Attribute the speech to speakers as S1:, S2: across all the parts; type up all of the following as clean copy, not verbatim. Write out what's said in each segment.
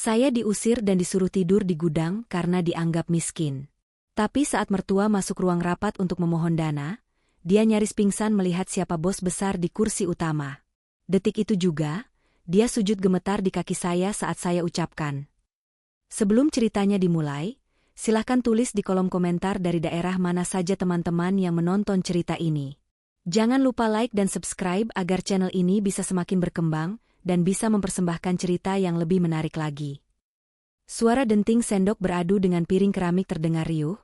S1: Saya diusir dan disuruh tidur di gudang karena dianggap miskin. Tapi saat mertua masuk ruang rapat untuk memohon dana, dia nyaris pingsan melihat siapa bos besar di kursi utama. Detik itu juga, dia sujud gemetar di kaki saya saat saya ucapkan. Sebelum ceritanya dimulai, silahkan tulis di kolom komentar dari daerah mana saja teman-teman yang menonton cerita ini. Jangan lupa like dan subscribe agar channel ini bisa semakin berkembang dan bisa mempersembahkan cerita yang lebih menarik lagi. Suara denting sendok beradu dengan piring keramik terdengar riuh,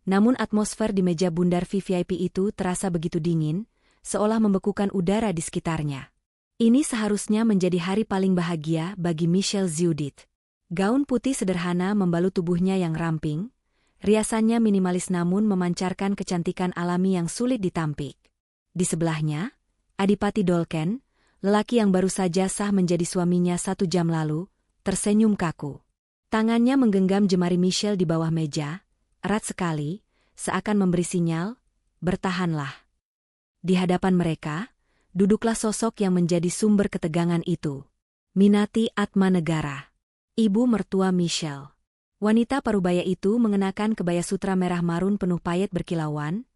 S1: namun atmosfer di meja bundar VIP itu terasa begitu dingin, seolah membekukan udara di sekitarnya. Ini seharusnya menjadi hari paling bahagia bagi Michelle Ziudit. Gaun putih sederhana membalut tubuhnya yang ramping, riasannya minimalis namun memancarkan kecantikan alami yang sulit ditampik. Di sebelahnya, Adipati Dolken, lelaki yang baru saja sah menjadi suaminya 1 jam lalu, tersenyum kaku. Tangannya menggenggam jemari Michelle di bawah meja, erat sekali, seakan memberi sinyal, bertahanlah. Di hadapan mereka, duduklah sosok yang menjadi sumber ketegangan itu. Minati Atmanegara, ibu mertua Michelle. Wanita parubaya itu mengenakan kebaya sutra merah marun penuh payet berkilauan,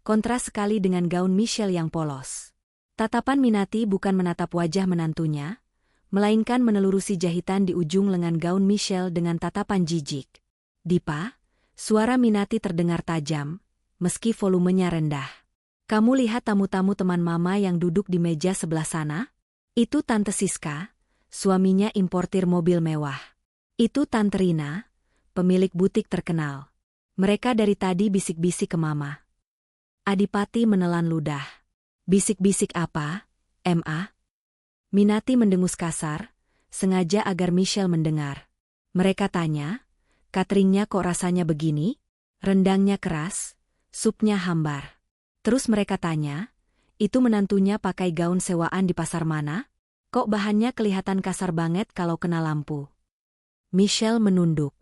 S1: kontras sekali dengan gaun Michelle yang polos. Tatapan Minati bukan menatap wajah menantunya, melainkan menelurusi jahitan di ujung lengan gaun Michelle dengan tatapan jijik. Dipa, suara Minati terdengar tajam, meski volumenya rendah. Kamu lihat tamu-tamu teman mama yang duduk di meja sebelah sana? Itu Tante Siska, suaminya importir mobil mewah. Itu Tante Rina, pemilik butik terkenal. Mereka dari tadi bisik-bisik ke mama. Adipati menelan ludah. Bisik-bisik apa, Ma? Minati mendengus kasar, sengaja agar Michelle mendengar. Mereka tanya, cateringnya kok rasanya begini? Rendangnya keras, supnya hambar. Terus mereka tanya, itu menantunya pakai gaun sewaan di pasar mana? Kok bahannya kelihatan kasar banget kalau kena lampu? Michelle menunduk.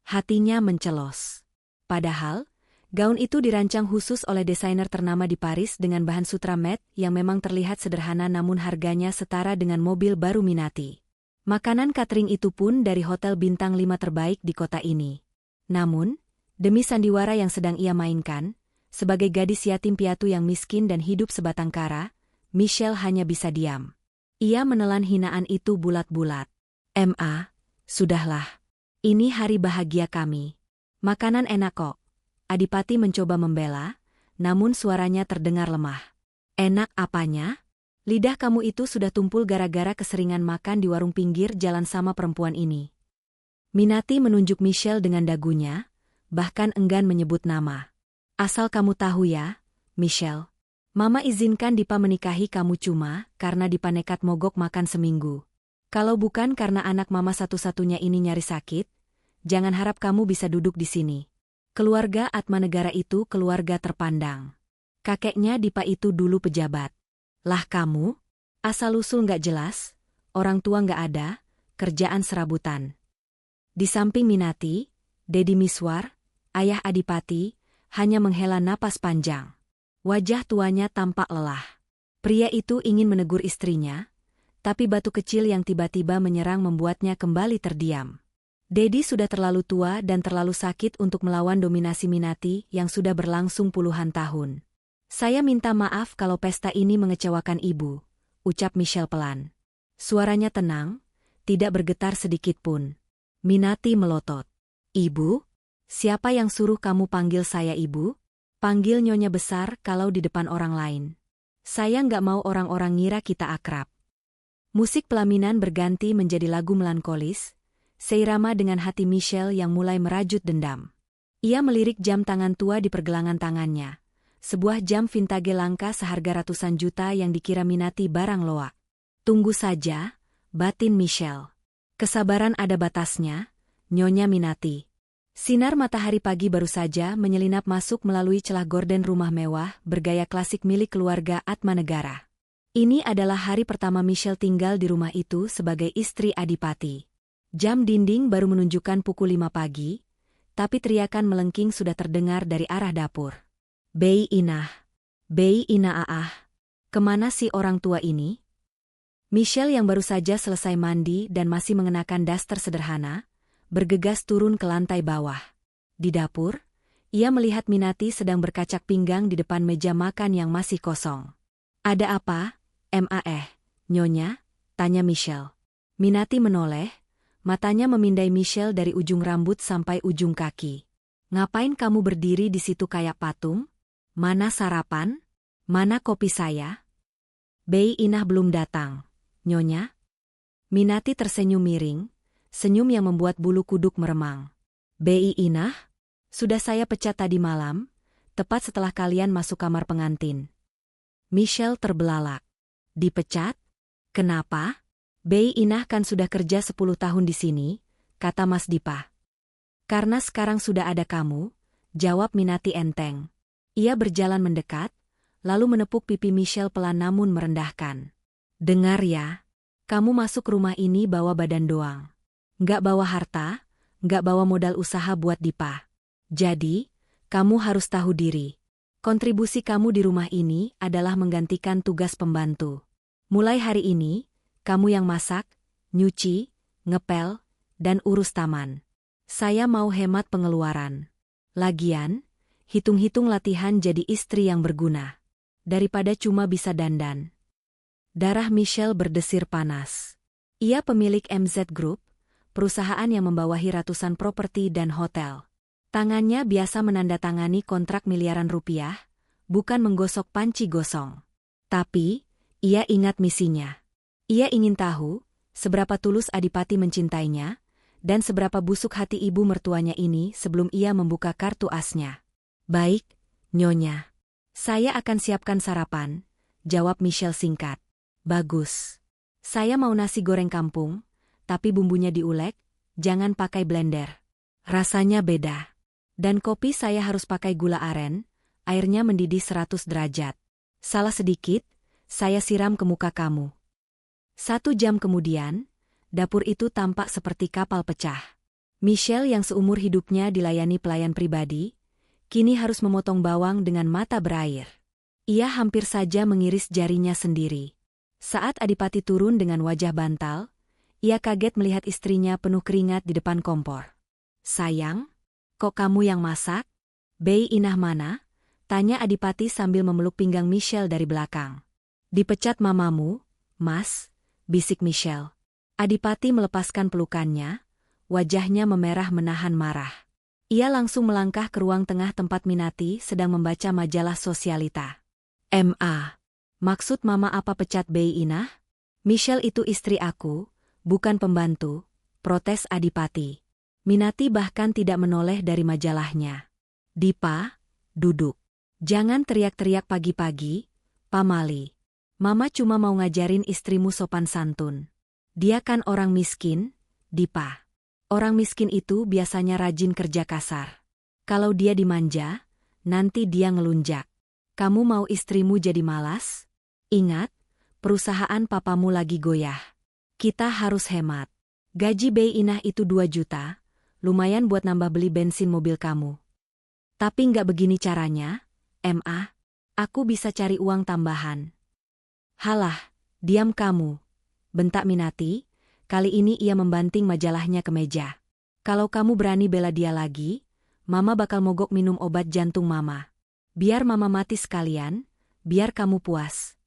S1: Hatinya mencelos. Padahal, gaun itu dirancang khusus oleh desainer ternama di Paris dengan bahan sutra matte yang memang terlihat sederhana namun harganya setara dengan mobil baru Minati. Makanan catering itu pun dari hotel bintang 5 terbaik di kota ini. Namun, demi sandiwara yang sedang ia mainkan, sebagai gadis yatim piatu yang miskin dan hidup sebatang kara, Michelle hanya bisa diam. Ia menelan hinaan itu bulat-bulat. Ma, sudahlah. Ini hari bahagia kami. Makanan enak kok. Adipati mencoba membela, namun suaranya terdengar lemah. Enak apanya? Lidah kamu itu sudah tumpul gara-gara keseringan makan di warung pinggir jalan sama perempuan ini. Minati menunjuk Michelle dengan dagunya, bahkan enggan menyebut nama. Asal kamu tahu ya, Michelle. Mama izinkan Dipa menikahi kamu cuma karena Dipa nekat mogok makan seminggu. Kalau bukan karena anak mama satu-satunya ini nyaris sakit, jangan harap kamu bisa duduk di sini. Keluarga Atmanegara itu keluarga terpandang. Kakeknya Dipa itu dulu pejabat. Lah kamu? Asal-usul nggak jelas, orang tua nggak ada, kerjaan serabutan. Di samping Minati, Dedi Miswar, ayah Adipati, hanya menghela napas panjang. Wajah tuanya tampak lelah. Pria itu ingin menegur istrinya, tapi batu kecil yang tiba-tiba menyerang membuatnya kembali terdiam. Dedi sudah terlalu tua dan terlalu sakit untuk melawan dominasi Minati yang sudah berlangsung puluhan tahun. Saya minta maaf kalau pesta ini mengecewakan ibu, ucap Michelle pelan. Suaranya tenang, tidak bergetar sedikit pun. Minati melotot. Ibu? Siapa yang suruh kamu panggil saya ibu? Panggil nyonya besar kalau di depan orang lain. Saya nggak mau orang-orang ngira kita akrab. Musik pelaminan berganti menjadi lagu melankolis, seirama dengan hati Michelle yang mulai merajut dendam. Ia melirik jam tangan tua di pergelangan tangannya, sebuah jam vintage langka seharga ratusan juta yang dikira Minati barang loak. Tunggu saja, batin Michelle. Kesabaran ada batasnya, Nyonya Minati. Sinar matahari pagi baru saja menyelinap masuk melalui celah gorden rumah mewah bergaya klasik milik keluarga Atmanegara. Ini adalah hari pertama Michelle tinggal di rumah itu sebagai istri Adipati. Jam dinding baru menunjukkan pukul 5 pagi, tapi teriakan melengking sudah terdengar dari arah dapur. Bei Inah, Bei Ina Aah, kemana si orang tua ini? Michelle yang baru saja selesai mandi dan masih mengenakan daster sederhana, bergegas turun ke lantai bawah. Di dapur, ia melihat Minati sedang berkacak pinggang di depan meja makan yang masih kosong. "Ada apa, Nyonya?" tanya Michelle. Minati menoleh, matanya memindai Michelle dari ujung rambut sampai ujung kaki. "Ngapain kamu berdiri di situ kayak patung? Mana sarapan? Mana kopi saya?" "Bei Inah belum datang, Nyonya." Minati tersenyum miring, senyum yang membuat bulu kuduk meremang. "Bei Inah? Sudah saya pecat tadi malam, tepat setelah kalian masuk kamar pengantin." Michelle terbelalak. "Dipecat? Kenapa?" "Bei Inah kan sudah kerja 10 tahun di sini," kata Mas Dipa. "Karena sekarang sudah ada kamu," jawab Minati enteng. Ia berjalan mendekat, lalu menepuk pipi Michelle pelan namun merendahkan. "Dengar ya, kamu masuk rumah ini bawa badan doang. Nggak bawa harta, nggak bawa modal usaha buat Dipa. Jadi, kamu harus tahu diri. Kontribusi kamu di rumah ini adalah menggantikan tugas pembantu. Mulai hari ini, kamu yang masak, nyuci, ngepel, dan urus taman. Saya mau hemat pengeluaran. Lagian, hitung-hitung latihan jadi istri yang berguna. Daripada cuma bisa dandan." Darah Michelle berdesir panas. Ia pemilik MZ Group, perusahaan yang membawahi ratusan properti dan hotel. Tangannya biasa menandatangani kontrak miliaran rupiah, bukan menggosok panci gosong. Tapi, ia ingat misinya. Ia ingin tahu seberapa tulus Adipati mencintainya, dan seberapa busuk hati ibu mertuanya ini sebelum ia membuka kartu asnya. "Baik, Nyonya. Saya akan siapkan sarapan," jawab Michelle singkat. "Bagus. Saya mau nasi goreng kampung, tapi bumbunya diulek, jangan pakai blender. Rasanya beda. Dan kopi saya harus pakai gula aren, airnya mendidih 100 derajat. Salah sedikit, saya siram ke muka kamu." 1 jam kemudian, dapur itu tampak seperti kapal pecah. Michelle yang seumur hidupnya dilayani pelayan pribadi, kini harus memotong bawang dengan mata berair. Ia hampir saja mengiris jarinya sendiri. Saat Adipati turun dengan wajah bantal, ia kaget melihat istrinya penuh keringat di depan kompor. "Sayang, kok kamu yang masak? Bei Inah mana?" tanya Adipati sambil memeluk pinggang Michelle dari belakang. "Dipecat mamamu, Mas," bisik Michelle. Adipati melepaskan pelukannya, wajahnya memerah menahan marah. Ia langsung melangkah ke ruang tengah tempat Minati sedang membaca majalah sosialita. Maksud mama apa pecat Bei Inah? Michelle itu istri aku, bukan pembantu," protes Adipati. Minati bahkan tidak menoleh dari majalahnya. "Dipa, duduk. Jangan teriak-teriak pagi-pagi, pamali. Mama cuma mau ngajarin istrimu sopan santun. Dia kan orang miskin, Dipa. Orang miskin itu biasanya rajin kerja kasar. Kalau dia dimanja, nanti dia ngelunjak. Kamu mau istrimu jadi malas? Ingat, perusahaan papamu lagi goyah. Kita harus hemat. Gaji Bei Inah itu 2 juta, lumayan buat nambah beli bensin mobil kamu. Tapi nggak begini caranya, Aku bisa cari uang tambahan." "Halah, diam kamu," bentak Minati, kali ini ia membanting majalahnya ke meja. "Kalau kamu berani bela dia lagi, Mama bakal mogok minum obat jantung Mama. Biar Mama mati sekalian, biar kamu puas."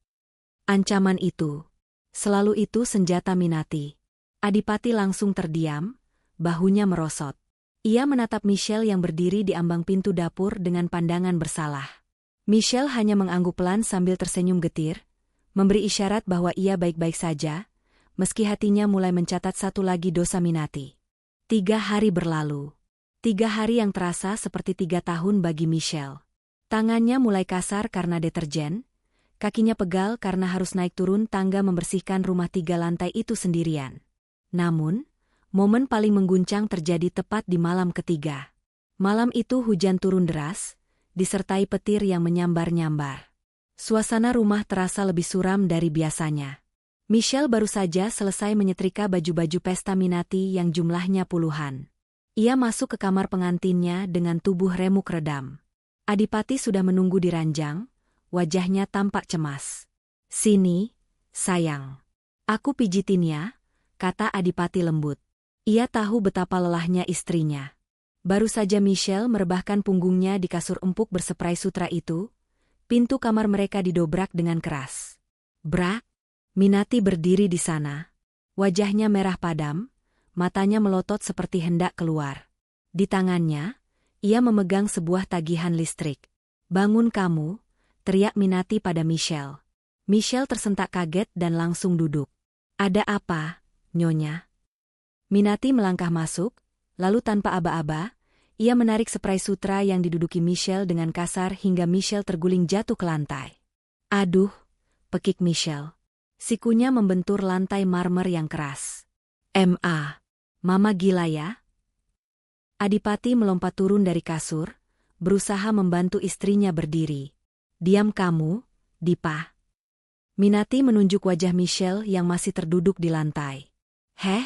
S1: Ancaman itu. Selalu itu senjata Minati. Adipati langsung terdiam, bahunya merosot. Ia menatap Michelle yang berdiri di ambang pintu dapur dengan pandangan bersalah. Michelle hanya mengangguk pelan sambil tersenyum getir, memberi isyarat bahwa ia baik-baik saja, meski hatinya mulai mencatat satu lagi dosa Minati. 3 hari berlalu. 3 hari yang terasa seperti 3 tahun bagi Michelle. Tangannya mulai kasar karena deterjen, kakinya pegal karena harus naik turun tangga membersihkan rumah 3 lantai itu sendirian. Namun, momen paling mengguncang terjadi tepat di malam ketiga. Malam itu hujan turun deras, disertai petir yang menyambar-nyambar. Suasana rumah terasa lebih suram dari biasanya. Michelle baru saja selesai menyetrika baju-baju pesta Minati yang jumlahnya puluhan. Ia masuk ke kamar pengantinnya dengan tubuh remuk redam. Adipati sudah menunggu di ranjang, wajahnya tampak cemas. "Sini, sayang. Aku pijitin ya, kata Adipati lembut. Ia tahu betapa lelahnya istrinya. Baru saja Michelle merebahkan punggungnya di kasur empuk berseprai sutra itu, pintu kamar mereka didobrak dengan keras. Brak! Minati berdiri di sana. Wajahnya merah padam, matanya melotot seperti hendak keluar. Di tangannya, ia memegang sebuah tagihan listrik. Bangun kamu, teriak Minati pada Michelle. Michelle tersentak kaget dan langsung duduk. Ada apa, Nyonya? Minati melangkah masuk, lalu tanpa aba-aba, ia menarik seprai sutra yang diduduki Michelle dengan kasar hingga Michelle terguling jatuh ke lantai. Aduh, pekik Michelle. Sikunya membentur lantai marmer yang keras. Mama gila ya? Adipati melompat turun dari kasur, berusaha membantu istrinya berdiri. Diam kamu, Dipa. Minati menunjuk wajah Michelle yang masih terduduk di lantai. Heh,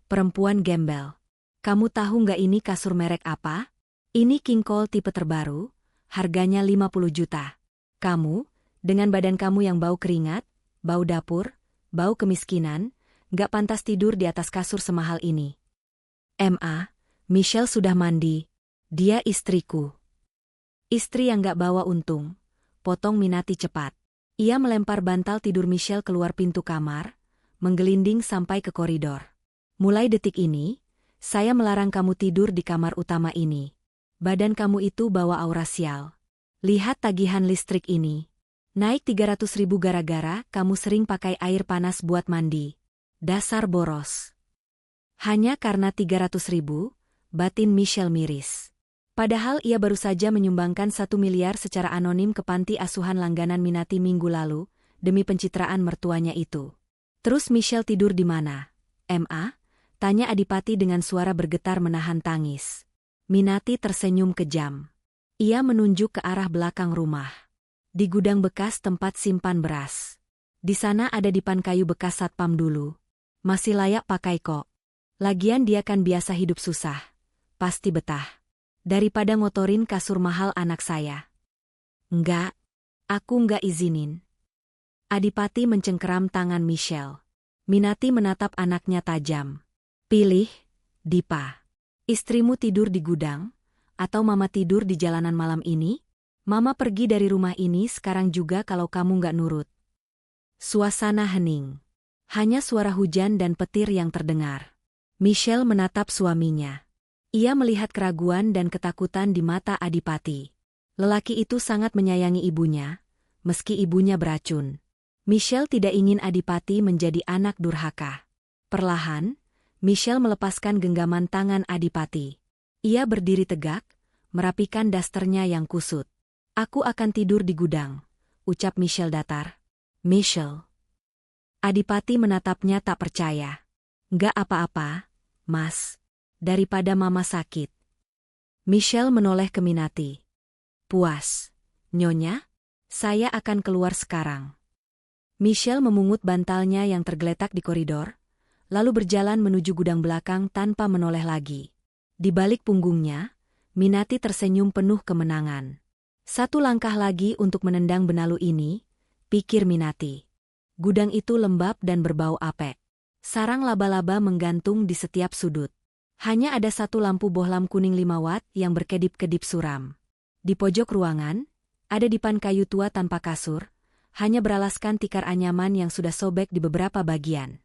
S1: perempuan gembel. Kamu tahu nggak ini kasur merek apa? Ini King Cole tipe terbaru, harganya 50 juta. Kamu, dengan badan kamu yang bau keringat, bau dapur, bau kemiskinan, nggak pantas tidur di atas kasur semahal ini. Michelle sudah mandi. Dia istriku. Istri yang nggak bawa untung, potong Minati cepat. Ia melempar bantal tidur Michelle keluar pintu kamar, menggelinding sampai ke koridor. Mulai detik ini, saya melarang kamu tidur di kamar utama ini. Badan kamu itu bawa aura sial. Lihat tagihan listrik ini. Naik 300.000 gara-gara kamu sering pakai air panas buat mandi. Dasar boros. Hanya karena 300.000, batin Michelle miris. Padahal ia baru saja menyumbangkan 1 miliar secara anonim ke panti asuhan langganan Minati minggu lalu, demi pencitraan mertuanya itu. Terus Michelle tidur di mana? Tanya Adipati dengan suara bergetar menahan tangis. Minati tersenyum kejam. Ia menunjuk ke arah belakang rumah. Di gudang bekas tempat simpan beras. Di sana ada dipan kayu bekas satpam dulu. Masih layak pakai kok. Lagian dia kan biasa hidup susah. Pasti betah. Daripada ngotorin kasur mahal anak saya. Enggak, aku enggak izinin. Adipati mencengkeram tangan Michelle. Minati menatap anaknya tajam. Pilih, Dipa. Istrimu tidur di gudang, atau mama tidur di jalanan malam ini? Mama pergi dari rumah ini sekarang juga kalau kamu enggak nurut. Suasana hening. Hanya suara hujan dan petir yang terdengar. Michelle menatap suaminya. Ia melihat keraguan dan ketakutan di mata Adipati. Lelaki itu sangat menyayangi ibunya, meski ibunya beracun. Michelle tidak ingin Adipati menjadi anak durhaka. Perlahan, Michelle melepaskan genggaman tangan Adipati. Ia berdiri tegak, merapikan dasternya yang kusut. Aku akan tidur di gudang, ucap Michelle datar. Michelle. Adipati menatapnya tak percaya. Nggak apa-apa, Mas. Daripada mama sakit. Michelle menoleh ke Minati. Puas, Nyonya? Saya akan keluar sekarang. Michelle memungut bantalnya yang tergeletak di koridor, lalu berjalan menuju gudang belakang tanpa menoleh lagi. Di balik punggungnya, Minati tersenyum penuh kemenangan. Satu langkah lagi untuk menendang benalu ini, pikir Minati. Gudang itu lembab dan berbau apek. Sarang laba-laba menggantung di setiap sudut. Hanya ada satu lampu bohlam kuning 5 watt yang berkedip-kedip suram. Di pojok ruangan, ada dipan kayu tua tanpa kasur, hanya beralaskan tikar anyaman yang sudah sobek di beberapa bagian.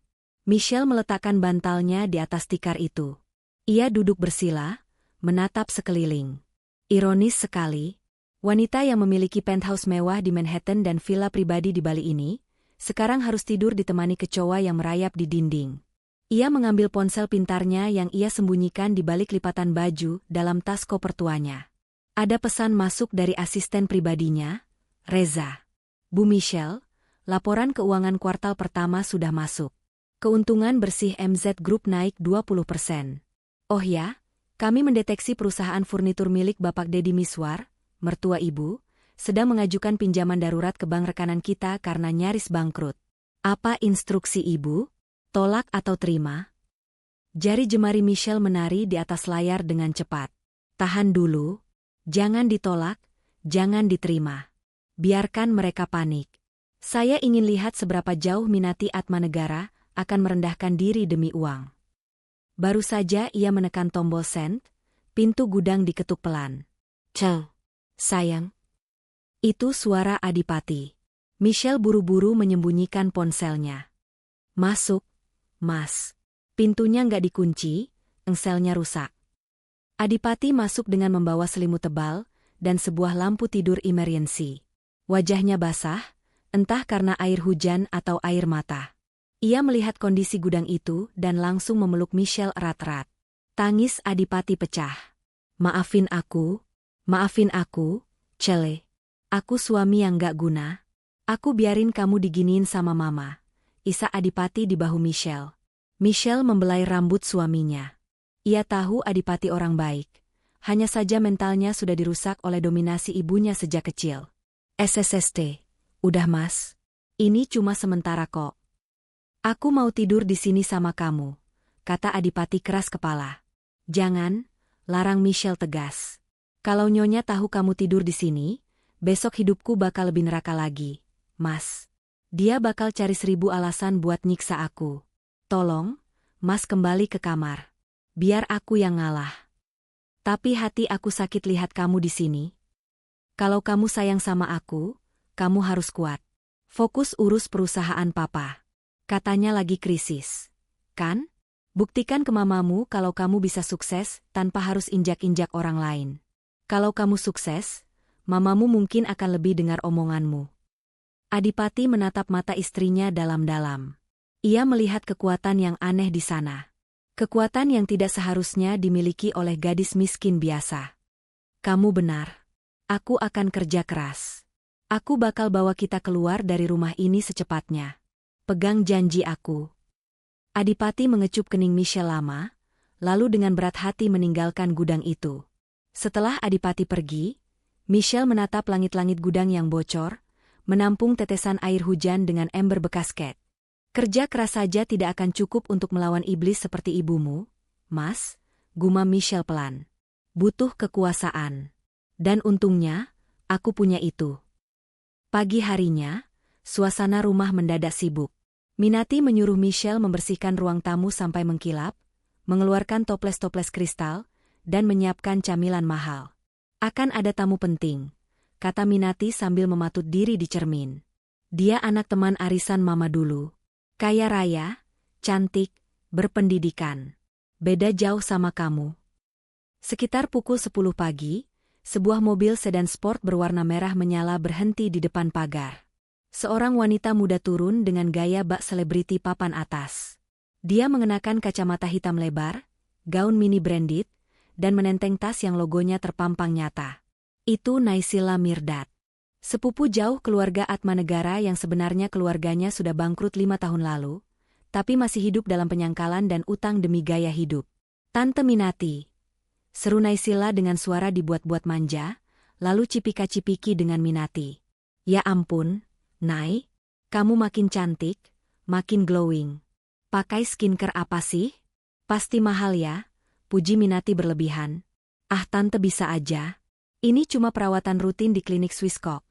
S1: Michelle meletakkan bantalnya di atas tikar itu. Ia duduk bersila, menatap sekeliling. Ironis sekali, wanita yang memiliki penthouse mewah di Manhattan dan villa pribadi di Bali ini, sekarang harus tidur ditemani kecoa yang merayap di dinding. Ia mengambil ponsel pintarnya yang ia sembunyikan di balik lipatan baju dalam tas koper tuanya. Ada pesan masuk dari asisten pribadinya, Reza. Bu Michelle, laporan keuangan kuartal pertama sudah masuk. Keuntungan bersih MZ Group naik 20%. Oh ya, kami mendeteksi perusahaan furnitur milik Bapak Deddy Miswar, mertua ibu, sedang mengajukan pinjaman darurat ke bank rekanan kita karena nyaris bangkrut. Apa instruksi ibu? Tolak atau terima? Jari jemari Michelle menari di atas layar dengan cepat. Tahan dulu. Jangan ditolak, jangan diterima. Biarkan mereka panik. Saya ingin lihat seberapa jauh Minati Atmanegara akan merendahkan diri demi uang. Baru saja ia menekan tombol send, pintu gudang diketuk pelan. "Cel, sayang." Itu suara Adipati. Michelle buru-buru menyembunyikan ponselnya. "Masuk, Mas." Pintunya nggak dikunci, engselnya rusak. Adipati masuk dengan membawa selimut tebal dan sebuah lampu tidur emergency. Wajahnya basah, entah karena air hujan atau air mata. Ia melihat kondisi gudang itu dan langsung memeluk Michelle erat-erat. Tangis Adipati pecah. Maafin aku, Cele. Aku suami yang gak guna. Aku biarin kamu diginiin sama mama." Isak Adipati di bahu Michelle. Michelle membelai rambut suaminya. Ia tahu Adipati orang baik. Hanya saja mentalnya sudah dirusak oleh dominasi ibunya sejak kecil. "SSST, udah Mas. Ini cuma sementara kok. Aku mau tidur di sini sama kamu," kata Adipati keras kepala. "Jangan," larang Michelle tegas. "Kalau Nyonya tahu kamu tidur di sini, besok hidupku bakal lebih neraka lagi, Mas. Dia bakal cari 1000 alasan buat nyiksa aku. Tolong, Mas kembali ke kamar. Biar aku yang ngalah. Tapi hati aku sakit lihat kamu di sini. Kalau kamu sayang sama aku, kamu harus kuat. Fokus urus perusahaan papa. Katanya lagi krisis. Kan? Buktikan ke mamamu kalau kamu bisa sukses tanpa harus injak-injak orang lain. Kalau kamu sukses, mamamu mungkin akan lebih dengar omonganmu." Adipati menatap mata istrinya dalam-dalam. Ia melihat kekuatan yang aneh di sana. Kekuatan yang tidak seharusnya dimiliki oleh gadis miskin biasa. "Kamu benar. Aku akan kerja keras. Aku bakal bawa kita keluar dari rumah ini secepatnya. Pegang janji aku." Adipati mengecup kening Michelle lama, lalu dengan berat hati meninggalkan gudang itu. Setelah Adipati pergi, Michelle menatap langit-langit gudang yang bocor, menampung tetesan air hujan dengan ember bekas cat. "Kerja keras saja tidak akan cukup untuk melawan iblis seperti ibumu, Mas," gumam Michelle pelan. "Butuh kekuasaan. Dan untungnya, aku punya itu." Pagi harinya, suasana rumah mendadak sibuk. Minati menyuruh Michelle membersihkan ruang tamu sampai mengkilap, mengeluarkan toples-toples kristal, dan menyiapkan camilan mahal. "Akan ada tamu penting," kata Minati sambil mematut diri di cermin. "Dia anak teman arisan mama dulu. Kaya raya, cantik, berpendidikan. Beda jauh sama kamu." Sekitar pukul 10 pagi, sebuah mobil sedan sport berwarna merah menyala berhenti di depan pagar. Seorang wanita muda turun dengan gaya bak selebriti papan atas. Dia mengenakan kacamata hitam lebar, gaun mini branded, dan menenteng tas yang logonya terpampang nyata. Itu Naysila Mirdad. Sepupu jauh keluarga Atmanegara yang sebenarnya keluarganya sudah bangkrut 5 tahun lalu, tapi masih hidup dalam penyangkalan dan utang demi gaya hidup. "Tante Minati," seru Naysila dengan suara dibuat-buat manja, lalu cipika-cipiki dengan Minati. "Ya ampun, Nay, kamu makin cantik, makin glowing. Pakai skincare apa sih? Pasti mahal ya," puji Minati berlebihan. "Ah tante bisa aja. Ini cuma perawatan rutin di klinik Swisscock.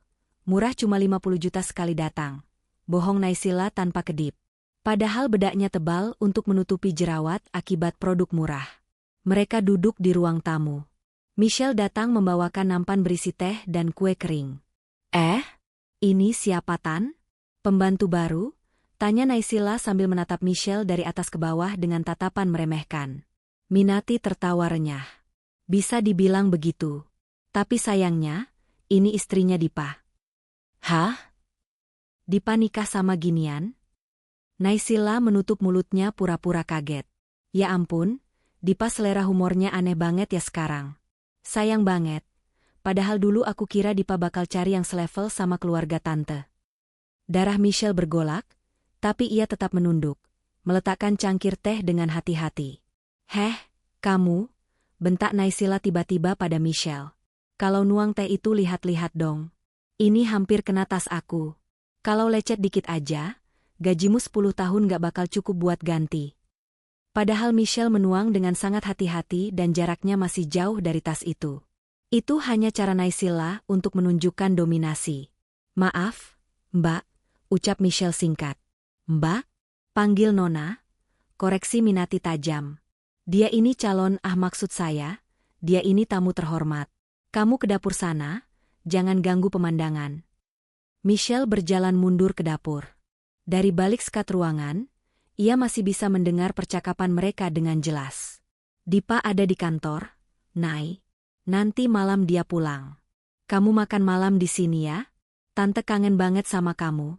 S1: Murah cuma 50 juta sekali datang." Bohong Naysila tanpa kedip. Padahal bedaknya tebal untuk menutupi jerawat akibat produk murah. Mereka duduk di ruang tamu. Michelle datang membawakan nampan berisi teh dan kue kering. Ini siapa Tan? Pembantu baru?" tanya Naysila sambil menatap Michelle dari atas ke bawah dengan tatapan meremehkan. Minati tertawa renyah. "Bisa dibilang begitu. Tapi sayangnya, ini istrinya Dipa." "Hah? Dipa nikah sama ginian?" Naysila menutup mulutnya pura-pura kaget. Ya ampun, Dipa selera humornya aneh banget ya sekarang. Sayang banget. Padahal dulu aku kira Dipa bakal cari yang selevel sama keluarga tante. Darah Michelle bergolak, tapi ia tetap menunduk, meletakkan cangkir teh dengan hati-hati. Kamu?" bentak Naysila tiba-tiba pada Michelle. "Kalau nuang teh itu lihat-lihat dong. Ini hampir kena tas aku. Kalau lecet dikit aja, gajimu 10 tahun gak bakal cukup buat ganti." Padahal Michelle menuang dengan sangat hati-hati dan jaraknya masih jauh dari tas itu. Itu hanya cara Naysila untuk menunjukkan dominasi. "Maaf, Mbak," ucap Michelle singkat. "Mbak? Panggil Nona, koreksi Minati tajam. Dia ini maksud saya, dia ini tamu terhormat. Kamu ke dapur sana, jangan ganggu pemandangan. Michelle berjalan mundur ke dapur. Dari balik sekat ruangan, ia masih bisa mendengar percakapan mereka dengan jelas. Dipa ada di kantor, Nay. Nanti malam dia pulang. Kamu makan malam di sini ya? Tante kangen banget sama kamu.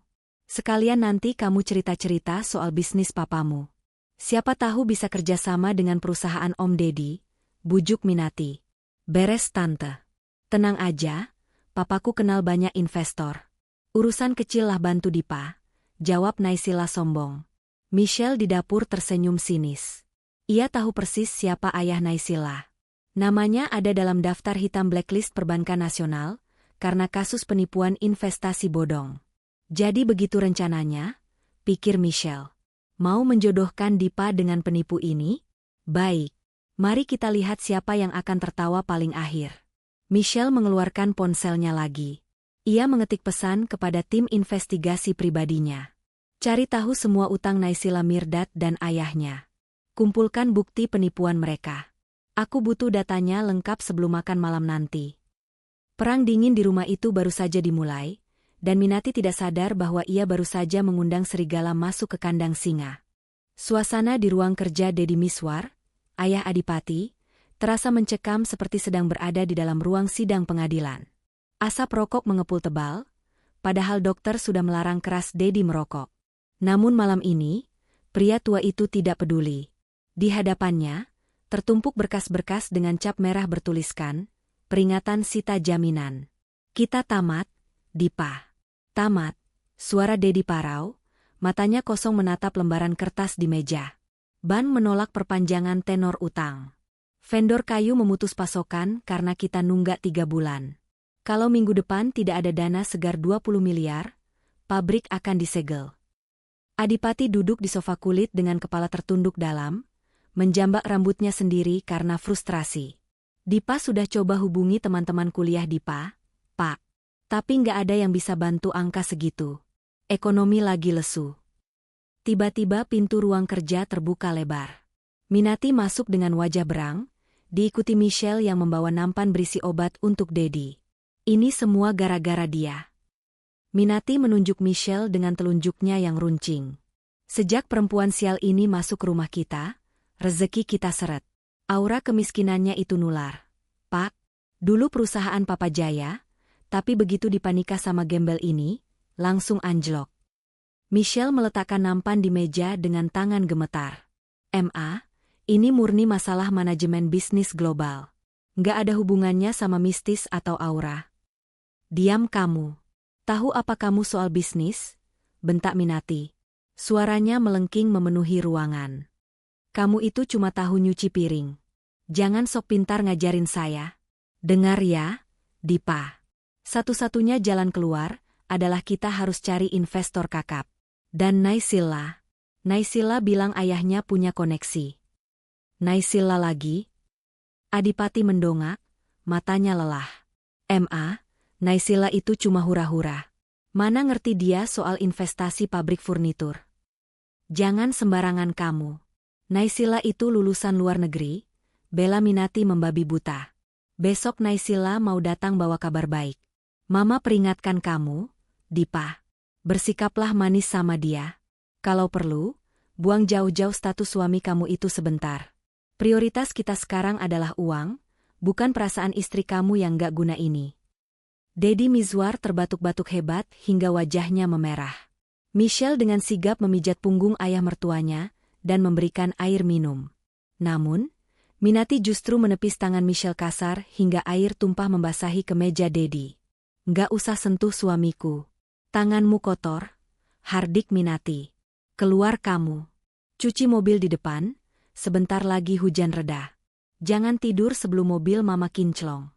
S1: Sekalian nanti kamu cerita-cerita soal bisnis papamu. Siapa tahu bisa kerjasama dengan perusahaan Om Deddy, bujuk Minati. Beres tante. Tenang aja, papaku kenal banyak investor. Urusan kecil lah bantu Dipa, jawab Naysila sombong. Michelle di dapur tersenyum sinis. Ia tahu persis siapa ayah Naysila. Namanya ada dalam daftar hitam blacklist perbankan nasional, karena kasus penipuan investasi bodong. Jadi begitu rencananya, pikir Michelle. Mau menjodohkan Dipa dengan penipu ini? Baik, mari kita lihat siapa yang akan tertawa paling akhir. Michelle mengeluarkan ponselnya lagi. Ia mengetik pesan kepada tim investigasi pribadinya. Cari tahu semua utang Naysila Mirdad dan ayahnya. Kumpulkan bukti penipuan mereka. Aku butuh datanya lengkap sebelum makan malam nanti. Perang dingin di rumah itu baru saja dimulai, dan Minati tidak sadar bahwa ia baru saja mengundang serigala masuk ke kandang singa. Suasana di ruang kerja Deddy Miswar, ayah Adipati, terasa mencekam seperti sedang berada di dalam ruang sidang pengadilan. Asap rokok mengepul tebal, padahal dokter sudah melarang keras Deddy merokok. Namun malam ini, pria tua itu tidak peduli. Di hadapannya, tertumpuk berkas-berkas dengan cap merah bertuliskan, peringatan sita jaminan. Kita tamat, Dipa. Tamat, suara Deddy parau, matanya kosong menatap lembaran kertas di meja. Ban menolak perpanjangan tenor utang. Vendor kayu memutus pasokan karena kita nunggak 3 bulan. Kalau minggu depan tidak ada dana segar 20 miliar, pabrik akan disegel. Adipati duduk di sofa kulit dengan kepala tertunduk dalam, menjambak rambutnya sendiri karena frustrasi. Dipa sudah coba hubungi teman-teman kuliah Dipa, Pak. Tapi nggak ada yang bisa bantu angka segitu. Ekonomi lagi lesu. Tiba-tiba pintu ruang kerja terbuka lebar. Minati masuk dengan wajah berang, diikuti Michelle yang membawa nampan berisi obat untuk Deddy. Ini semua gara-gara dia. Minati menunjuk Michelle dengan telunjuknya yang runcing. Sejak perempuan sial ini masuk rumah kita, rezeki kita seret. Aura kemiskinannya itu nular. Pak, dulu perusahaan Papa Jaya, tapi begitu dipanika sama gembel ini, langsung anjlok. Michelle meletakkan nampan di meja dengan tangan gemetar. Ma, ini murni masalah manajemen bisnis global. Nggak ada hubungannya sama mistis atau aura. Diam kamu. Tahu apa kamu soal bisnis? Bentak Minati. Suaranya melengking memenuhi ruangan. Kamu itu cuma tahu nyuci piring. Jangan sok pintar ngajarin saya. Dengar ya, Dipa. Satu-satunya jalan keluar adalah kita harus cari investor kakap. Dan Naysila. Naysila bilang ayahnya punya koneksi. Naysila lagi? Adipati mendongak, matanya lelah. Ma, Naysila itu cuma hura-hura. Mana ngerti dia soal investasi pabrik furnitur. Jangan sembarangan kamu. Naysila itu lulusan luar negeri, bela Minati membabi buta. Besok Naysila mau datang bawa kabar baik. Mama peringatkan kamu, Dipa. Bersikaplah manis sama dia. Kalau perlu, buang jauh-jauh status suami kamu itu sebentar. Prioritas kita sekarang adalah uang, bukan perasaan istri kamu yang gak guna ini. Deddy Miswar terbatuk-batuk hebat hingga wajahnya memerah. Michelle dengan sigap memijat punggung ayah mertuanya dan memberikan air minum. Namun, Minati justru menepis tangan Michelle kasar hingga air tumpah membasahi kemeja Deddy. Nggak usah sentuh suamiku. Tanganmu kotor. Hardik Minati. Keluar kamu. Cuci mobil di depan, sebentar lagi hujan reda. Jangan tidur sebelum mobil mama kinclong.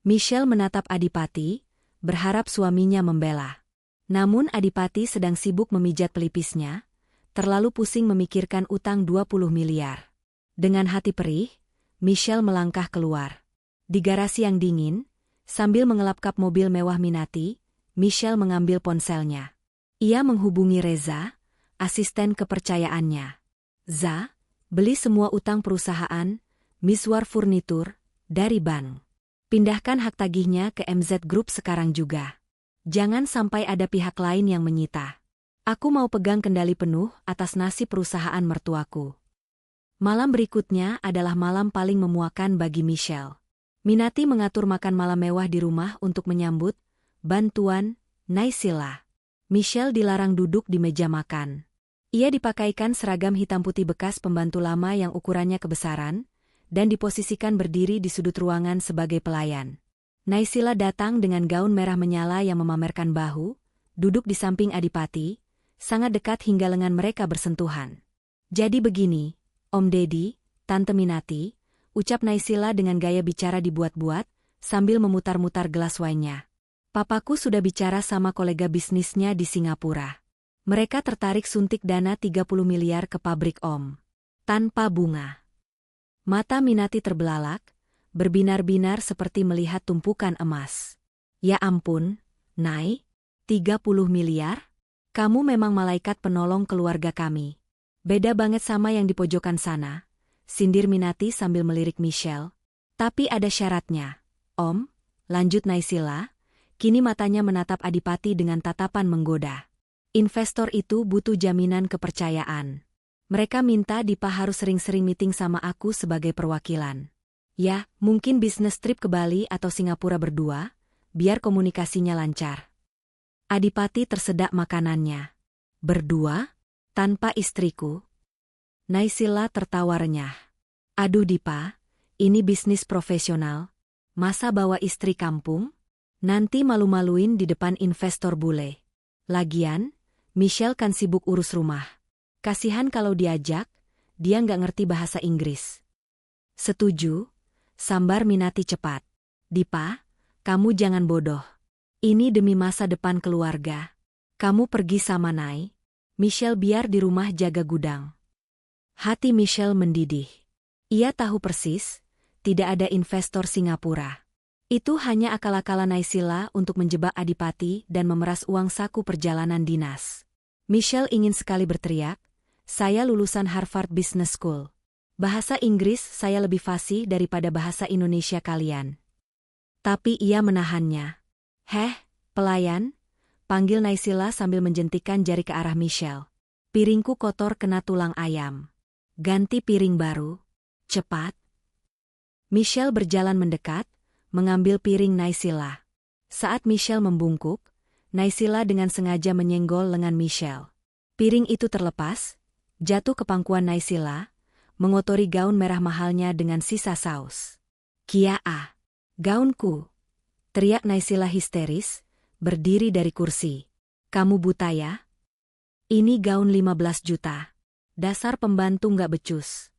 S1: Michelle menatap Adipati, berharap suaminya membela. Namun Adipati sedang sibuk memijat pelipisnya, terlalu pusing memikirkan utang 20 miliar. Dengan hati perih, Michelle melangkah keluar. Di garasi yang dingin, sambil mengelap kap mobil mewah Minati, Michelle mengambil ponselnya. Ia menghubungi Reza, asisten kepercayaannya. Za, beli semua utang perusahaan, Mizwar Furnitur, dari bank. Pindahkan hak tagihnya ke MZ Group sekarang juga. Jangan sampai ada pihak lain yang menyita. Aku mau pegang kendali penuh atas nasib perusahaan mertuaku. Malam berikutnya adalah malam paling memuakan bagi Michelle. Minati mengatur makan malam mewah di rumah untuk menyambut bantuan Naysila. Michelle dilarang duduk di meja makan. Ia dipakaikan seragam hitam putih bekas pembantu lama yang ukurannya kebesaran, dan diposisikan berdiri di sudut ruangan sebagai pelayan. Naysila datang dengan gaun merah menyala yang memamerkan bahu, duduk di samping Adipati, sangat dekat hingga lengan mereka bersentuhan. Jadi begini, Om Deddy, Tante Minati, ucap Naysila dengan gaya bicara dibuat-buat, sambil memutar-mutar gelas wine-nya. Papaku sudah bicara sama kolega bisnisnya di Singapura. Mereka tertarik suntik dana 30 miliar ke pabrik Om. Tanpa bunga. Mata Minati terbelalak, berbinar-binar seperti melihat tumpukan emas. Ya ampun, Nay, 30 miliar? Kamu memang malaikat penolong keluarga kami. Beda banget sama yang di pojokan sana, sindir Minati sambil melirik Michelle. Tapi ada syaratnya. Om, lanjut Naysila, kini matanya menatap Adipati dengan tatapan menggoda. Investor itu butuh jaminan kepercayaan. Mereka minta Dipa harus sering-sering meeting sama aku sebagai perwakilan. Ya, mungkin bisnis trip ke Bali atau Singapura berdua, biar komunikasinya lancar. Adipati tersedak makanannya. Berdua? Tanpa istriku? Naysila tertawa renyah. Aduh Dipa, ini bisnis profesional. Masa bawa istri kampung? Nanti malu-maluin di depan investor bule. Lagian, Michelle kan sibuk urus rumah. Kasihan kalau diajak, dia nggak ngerti bahasa Inggris. Setuju, sambar Minati cepat. Dipa, kamu jangan bodoh. Ini demi masa depan keluarga. Kamu pergi sama Nay. Michelle biar di rumah jaga gudang. Hati Michelle mendidih. Ia tahu persis, tidak ada investor Singapura. Itu hanya akal-akalan Naysila untuk menjebak Adipati dan memeras uang saku perjalanan dinas. Michelle ingin sekali berteriak, saya lulusan Harvard Business School. Bahasa Inggris saya lebih fasih daripada bahasa Indonesia kalian. Tapi ia menahannya. Heh, pelayan, panggil Naysila sambil menjentikan jari ke arah Michelle. Piringku kotor kena tulang ayam. Ganti piring baru. Cepat. Michelle berjalan mendekat, mengambil piring Naysila. Saat Michelle membungkuk, Naysila dengan sengaja menyenggol lengan Michelle. Piring itu terlepas, jatuh ke pangkuan Naysila, mengotori gaun merah mahalnya dengan sisa saus. Kia ah, gaunku! Teriak Naysila histeris, berdiri dari kursi. Kamu buta ya? Ini gaun 15 juta. Dasar pembantu nggak becus.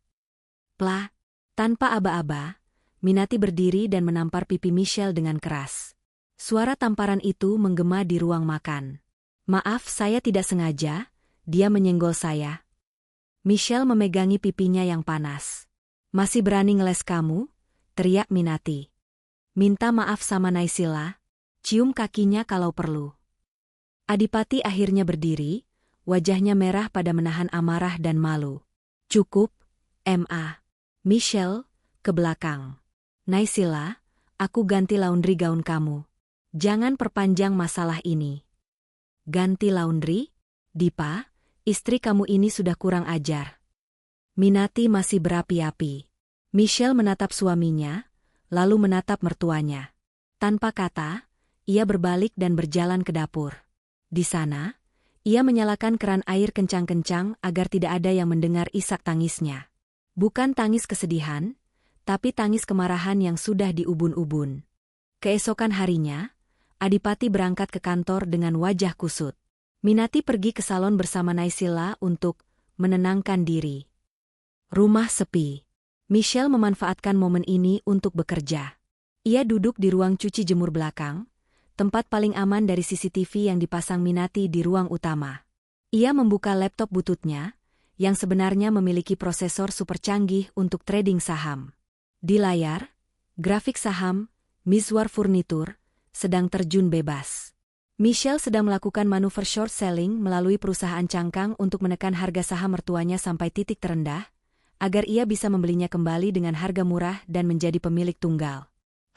S1: Plah, tanpa aba-aba, Minati berdiri dan menampar pipi Michelle dengan keras. Suara tamparan itu menggema di ruang makan. Maaf saya tidak sengaja, dia menyenggol saya. Michelle memegangi pipinya yang panas. Masih berani ngeles kamu? Teriak Minati. Minta maaf sama Naysila, cium kakinya kalau perlu. Adipati akhirnya berdiri, wajahnya merah pada menahan amarah dan malu. Cukup, Ma. Michelle, ke belakang. Naysila, aku ganti laundry gaun kamu. Jangan perpanjang masalah ini. Ganti laundry? Dipa, istri kamu ini sudah kurang ajar. Minati masih berapi-api. Michelle menatap suaminya, lalu menatap mertuanya. Tanpa kata, ia berbalik dan berjalan ke dapur. Di sana, ia menyalakan keran air kencang-kencang agar tidak ada yang mendengar isak tangisnya. Bukan tangis kesedihan, tapi tangis kemarahan yang sudah diubun-ubun. Keesokan harinya, Adipati berangkat ke kantor dengan wajah kusut. Minati pergi ke salon bersama Naysila untuk menenangkan diri. Rumah sepi. Michelle memanfaatkan momen ini untuk bekerja. Ia duduk di ruang cuci jemur belakang, tempat paling aman dari CCTV yang dipasang Minati di ruang utama. Ia membuka laptop bututnya, yang sebenarnya memiliki prosesor super canggih untuk trading saham. Di layar, grafik saham, Mizwar Furnitur, sedang terjun bebas. Michelle sedang melakukan manuver short selling melalui perusahaan cangkang untuk menekan harga saham mertuanya sampai titik terendah, agar ia bisa membelinya kembali dengan harga murah dan menjadi pemilik tunggal.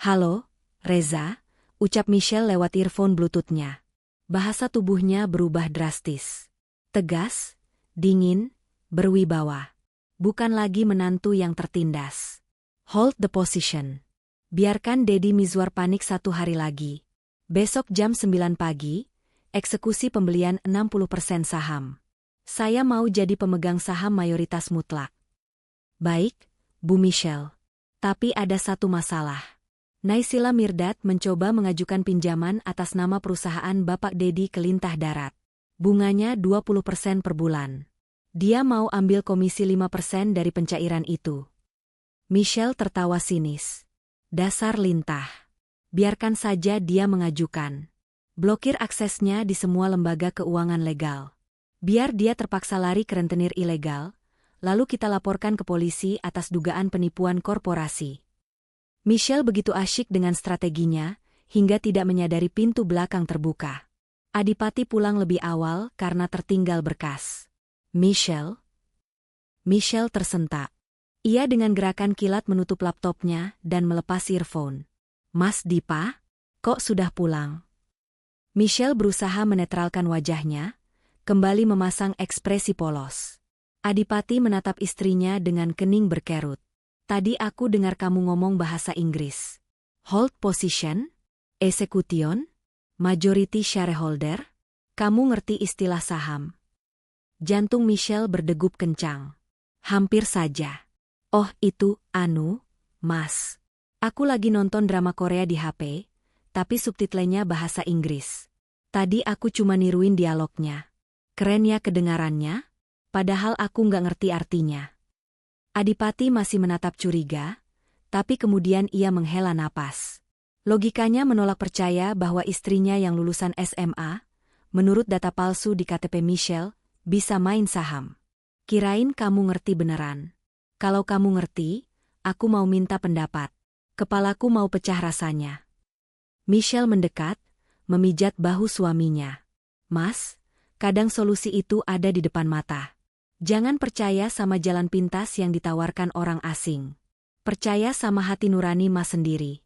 S1: "Halo, Reza," ucap Michelle lewat earphone Bluetooth-nya. Bahasa tubuhnya berubah drastis. Tegas, dingin, berwibawa. Bukan lagi menantu yang tertindas. "Hold the position. Biarkan Deddy Mizwar panik 1 hari lagi. Besok jam 9 pagi, eksekusi pembelian 60% saham. Saya mau jadi pemegang saham mayoritas mutlak." "Baik, Bu Michelle. Tapi ada satu masalah." Naysila Mirdad mencoba mengajukan pinjaman atas nama perusahaan Bapak Deddy ke Lintah Darat. Bunganya 20% per bulan. Dia mau ambil komisi 5% dari pencairan itu. Michelle tertawa sinis. "Dasar Lintah. Biarkan saja dia mengajukan. Blokir aksesnya di semua lembaga keuangan legal. Biar dia terpaksa lari ke rentenir ilegal, lalu kita laporkan ke polisi atas dugaan penipuan korporasi." Michelle begitu asyik dengan strateginya, hingga tidak menyadari pintu belakang terbuka. Adipati pulang lebih awal karena tertinggal berkas. "Michelle?" Michelle tersentak. Ia dengan gerakan kilat menutup laptopnya dan melepas earphone. "Mas Dipa? Kok sudah pulang?" Michelle berusaha menetralkan wajahnya, kembali memasang ekspresi polos. Adipati menatap istrinya dengan kening berkerut. "Tadi aku dengar kamu ngomong bahasa Inggris. Hold position? Execution? Majority shareholder? Kamu ngerti istilah saham?" Jantung Michelle berdegup kencang. "Hampir saja." "Oh itu, Mas. Aku lagi nonton drama Korea di HP, tapi subtitlenya bahasa Inggris. Tadi aku cuma niruin dialognya. Keren ya kedengarannya? Padahal aku nggak ngerti artinya." Adipati masih menatap curiga, tapi kemudian ia menghela napas. Logikanya menolak percaya bahwa istrinya yang lulusan SMA, menurut data palsu di KTP Michelle, bisa main saham. "Kirain kamu ngerti beneran. Kalau kamu ngerti, aku mau minta pendapat. Kepalaku mau pecah rasanya." Michelle mendekat, memijat bahu suaminya. "Mas, kadang solusi itu ada di depan mata. Jangan percaya sama jalan pintas yang ditawarkan orang asing. Percaya sama hati nurani Mas sendiri."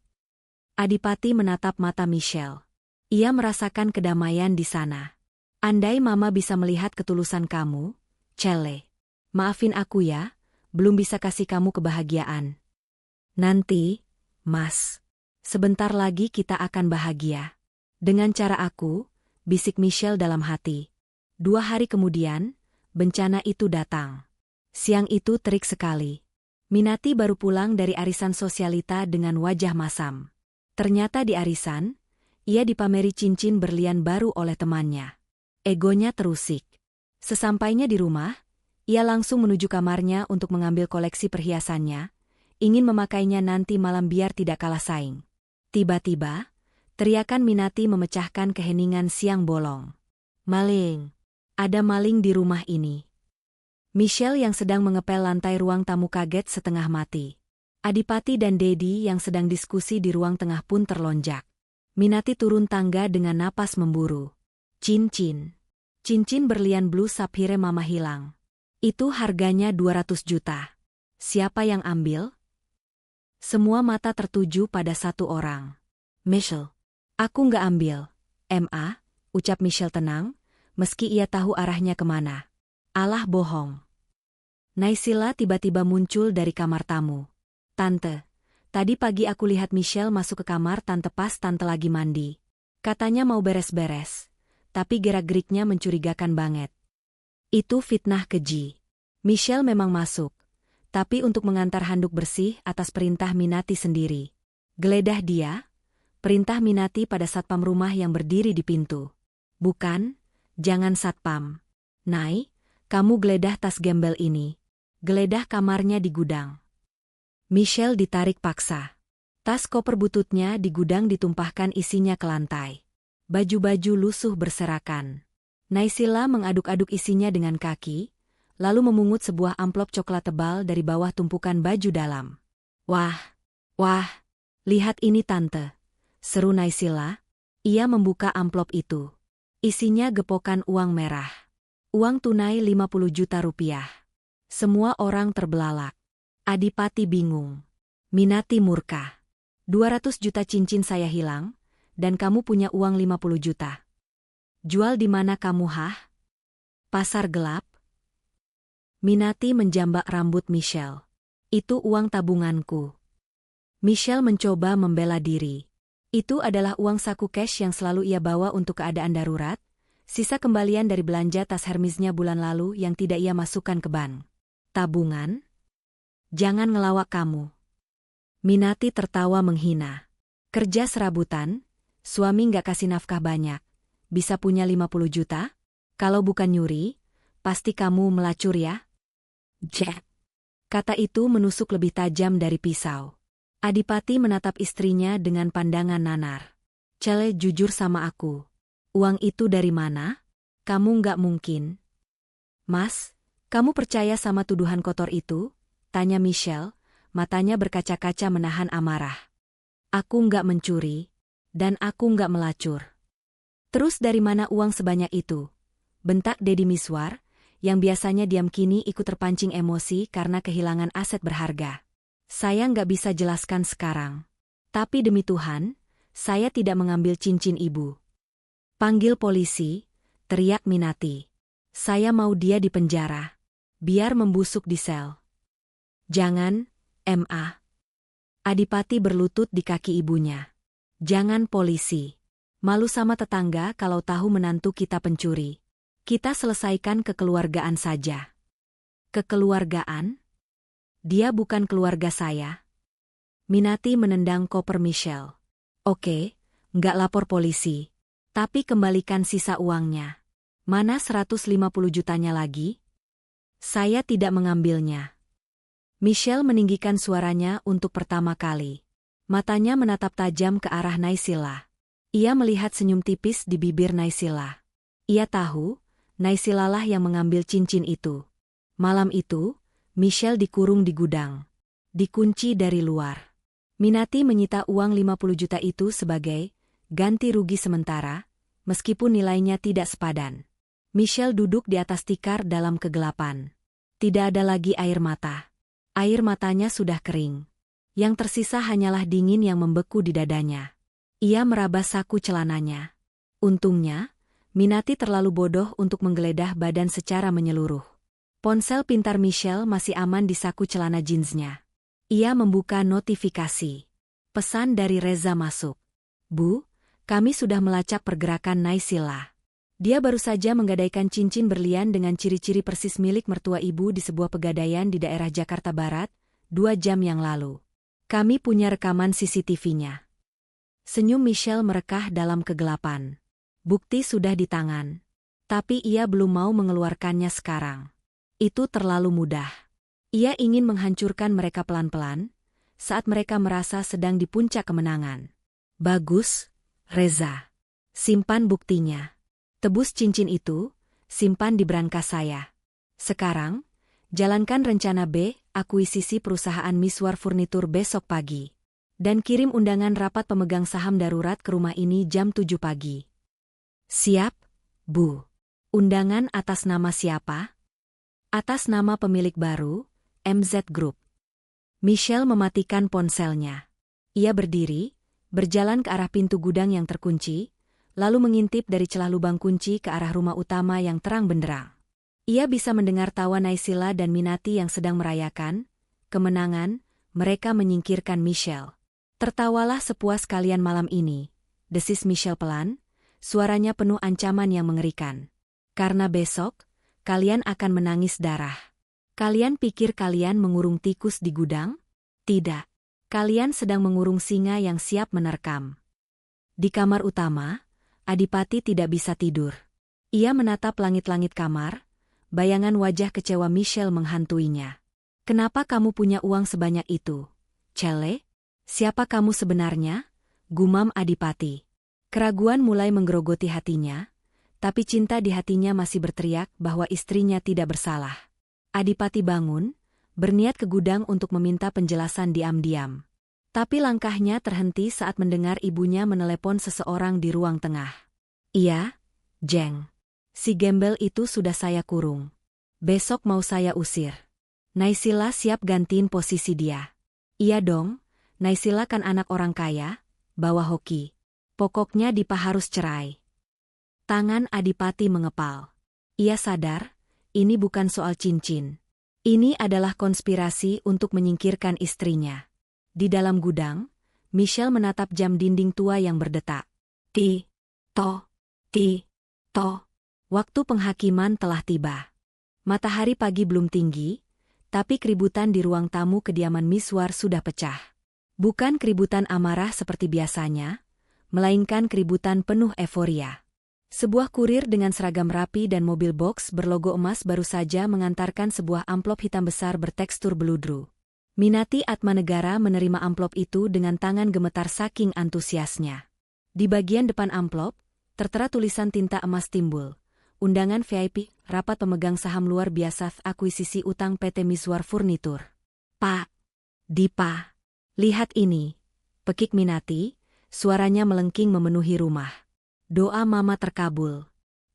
S1: Adipati menatap mata Michelle. Ia merasakan kedamaian di sana. "Andai Mama bisa melihat ketulusan kamu, Cele. Maafin aku ya, belum bisa kasih kamu kebahagiaan." "Nanti, Mas. Sebentar lagi kita akan bahagia. Dengan cara aku," bisik Michelle dalam hati. 2 hari kemudian, bencana itu datang. Siang itu terik sekali. Minati baru pulang dari arisan sosialita dengan wajah masam. Ternyata di arisan, ia dipameri cincin berlian baru oleh temannya. Egonya terusik. Sesampainya di rumah, ia langsung menuju kamarnya untuk mengambil koleksi perhiasannya, ingin memakainya nanti malam biar tidak kalah saing. Tiba-tiba, teriakan Minati memecahkan keheningan siang bolong. "Maling! Ada maling di rumah ini." Michelle yang sedang mengepel lantai ruang tamu kaget setengah mati. Adipati dan Deddy yang sedang diskusi di ruang tengah pun terlonjak. Minati turun tangga dengan napas memburu. "Cincin. Cincin berlian blue sapphire Mama hilang. Itu harganya 200 juta. Siapa yang ambil?" Semua mata tertuju pada satu orang. "Michelle." "Aku nggak ambil, Ma," ucap Michelle tenang, meski ia tahu arahnya kemana. "Alah bohong." Naysila tiba-tiba muncul dari kamar tamu. "Tante, tadi pagi aku lihat Michelle masuk ke kamar Tante pas Tante lagi mandi. Katanya mau beres-beres, tapi gerak-geriknya mencurigakan banget." "Itu fitnah keji. Michelle memang masuk, tapi untuk mengantar handuk bersih atas perintah Minati sendiri. Geledah dia, perintah Minati pada satpam rumah yang berdiri di pintu. Bukan, jangan satpam. Nay, kamu geledah tas gembel ini. Geledah kamarnya di gudang." Michelle ditarik paksa. Tas koper bututnya di gudang ditumpahkan isinya ke lantai. Baju-baju lusuh berserakan. Naysila mengaduk-aduk isinya dengan kaki, lalu memungut sebuah amplop coklat tebal dari bawah tumpukan baju dalam. Wah, lihat ini Tante," seru Naysila. Ia membuka amplop itu. Isinya gepokan uang merah. Uang tunai 50 juta rupiah. Semua orang terbelalak. Adipati bingung. Minati murka. 200 juta cincin saya hilang, dan kamu punya uang 50 juta. Jual di mana kamu hah? Pasar gelap? Minati menjambak rambut Michelle. Itu uang tabunganku. Michelle mencoba membela diri. Itu adalah uang saku cash yang selalu ia bawa untuk keadaan darurat, sisa kembalian dari belanja tas Hermesnya bulan lalu yang tidak ia masukkan ke bank. Tabungan? Jangan ngelawak kamu. Minati tertawa menghina. Kerja serabutan, suami nggak kasih nafkah banyak. Bisa punya 50 juta? Kalau bukan nyuri, pasti kamu melacur ya? Jack. Kata itu menusuk lebih tajam dari pisau. Adipati menatap istrinya dengan pandangan nanar. Cele, jujur sama aku. Uang itu dari mana? Kamu nggak mungkin. Mas, kamu percaya sama tuduhan kotor itu? Tanya Michelle, matanya berkaca-kaca menahan amarah. Aku nggak mencuri, dan aku nggak melacur. Terus dari mana uang sebanyak itu? Bentak Deddy Miswar, yang biasanya diam kini ikut terpancing emosi karena kehilangan aset berharga. Saya nggak bisa jelaskan sekarang. Tapi demi Tuhan, saya tidak mengambil cincin ibu. Panggil polisi, teriak Minati. Saya mau dia di penjara. Biar membusuk di sel. Jangan, Ma. Adipati berlutut di kaki ibunya. Jangan polisi. Malu sama tetangga kalau tahu menantu kita pencuri. Kita selesaikan kekeluargaan saja. Kekeluargaan? Dia bukan keluarga saya. Minati menendang koper Michelle. Oke, nggak lapor polisi. Tapi kembalikan sisa uangnya. Mana 150 jutanya lagi? Saya tidak mengambilnya. Michelle meninggikan suaranya untuk pertama kali. Matanya menatap tajam ke arah Naysila. Ia melihat senyum tipis di bibir Naysila. Ia tahu, Naysila lah yang mengambil cincin itu. Malam itu, Michelle dikurung di gudang. Dikunci dari luar. Minati menyita uang 50 juta itu sebagai ganti rugi sementara, meskipun nilainya tidak sepadan. Michelle duduk di atas tikar dalam kegelapan. Tidak ada lagi air mata. Air matanya sudah kering. Yang tersisa hanyalah dingin yang membeku di dadanya. Ia meraba saku celananya. Untungnya, Minati terlalu bodoh untuk menggeledah badan secara menyeluruh. Ponsel pintar Michelle masih aman di saku celana jeansnya. Ia membuka notifikasi. Pesan dari Reza masuk. Bu, kami sudah melacak pergerakan Naysila. Dia baru saja menggadaikan cincin berlian dengan ciri-ciri persis milik mertua ibu di sebuah pegadaian di daerah Jakarta Barat, 2 jam yang lalu. Kami punya rekaman CCTV-nya. Senyum Michelle merekah dalam kegelapan. Bukti sudah di tangan. Tapi ia belum mau mengeluarkannya sekarang. Itu terlalu mudah. Ia ingin menghancurkan mereka pelan-pelan, saat mereka merasa sedang di puncak kemenangan. Bagus, Reza. Simpan buktinya. Tebus cincin itu, simpan di brankas saya. Sekarang, jalankan rencana B, akuisisi perusahaan Miswar Furnitur besok pagi. Dan kirim undangan rapat pemegang saham darurat ke rumah ini jam 7 pagi. Siap, Bu. Undangan atas nama siapa? Atas nama pemilik baru, MZ Group. Michelle mematikan ponselnya. Ia berdiri, berjalan ke arah pintu gudang yang terkunci, lalu mengintip dari celah lubang kunci ke arah rumah utama yang terang benderang. Ia bisa mendengar tawa Naysila dan Minati yang sedang merayakan kemenangan, mereka menyingkirkan Michelle. Tertawalah sepuas kalian malam ini, desis Michelle pelan, suaranya penuh ancaman yang mengerikan. Karena besok, kalian akan menangis darah. Kalian pikir kalian mengurung tikus di gudang? Tidak. Kalian sedang mengurung singa yang siap menerkam. Di kamar utama, Adipati tidak bisa tidur. Ia menatap langit-langit kamar, bayangan wajah kecewa Michelle menghantuinya. Kenapa kamu punya uang sebanyak itu? Cele? Siapa kamu sebenarnya? Gumam Adipati. Keraguan mulai menggerogoti hatinya, tapi cinta di hatinya masih berteriak bahwa istrinya tidak bersalah. Adipati bangun, berniat ke gudang untuk meminta penjelasan diam-diam. Tapi langkahnya terhenti saat mendengar ibunya menelepon seseorang di ruang tengah. Iya, Jeng. Si gembel itu sudah saya kurung. Besok mau saya usir. Naysila siap gantiin posisi dia. Iya dong, Naysila kan anak orang kaya, bawa hoki. Pokoknya Dipa harus cerai. Tangan Adipati mengepal. Ia sadar, ini bukan soal cincin. Ini adalah konspirasi untuk menyingkirkan istrinya. Di dalam gudang, Michelle menatap jam dinding tua yang berdetak. Ti-to. Waktu penghakiman telah tiba. Matahari pagi belum tinggi, tapi keributan di ruang tamu kediaman Miswar sudah pecah. Bukan keributan amarah seperti biasanya, melainkan keributan penuh euforia. Sebuah kurir dengan seragam rapi dan mobil box berlogo emas baru saja mengantarkan sebuah amplop hitam besar bertekstur beludru. Minati Atmanegara menerima amplop itu dengan tangan gemetar saking antusiasnya. Di bagian depan amplop, tertera tulisan tinta emas timbul. Undangan VIP, rapat pemegang saham luar biasa akuisisi utang PT Miswar Furnitur. Pak, Dipa, lihat ini. Pekik Minati, suaranya melengking memenuhi rumah. Doa Mama terkabul.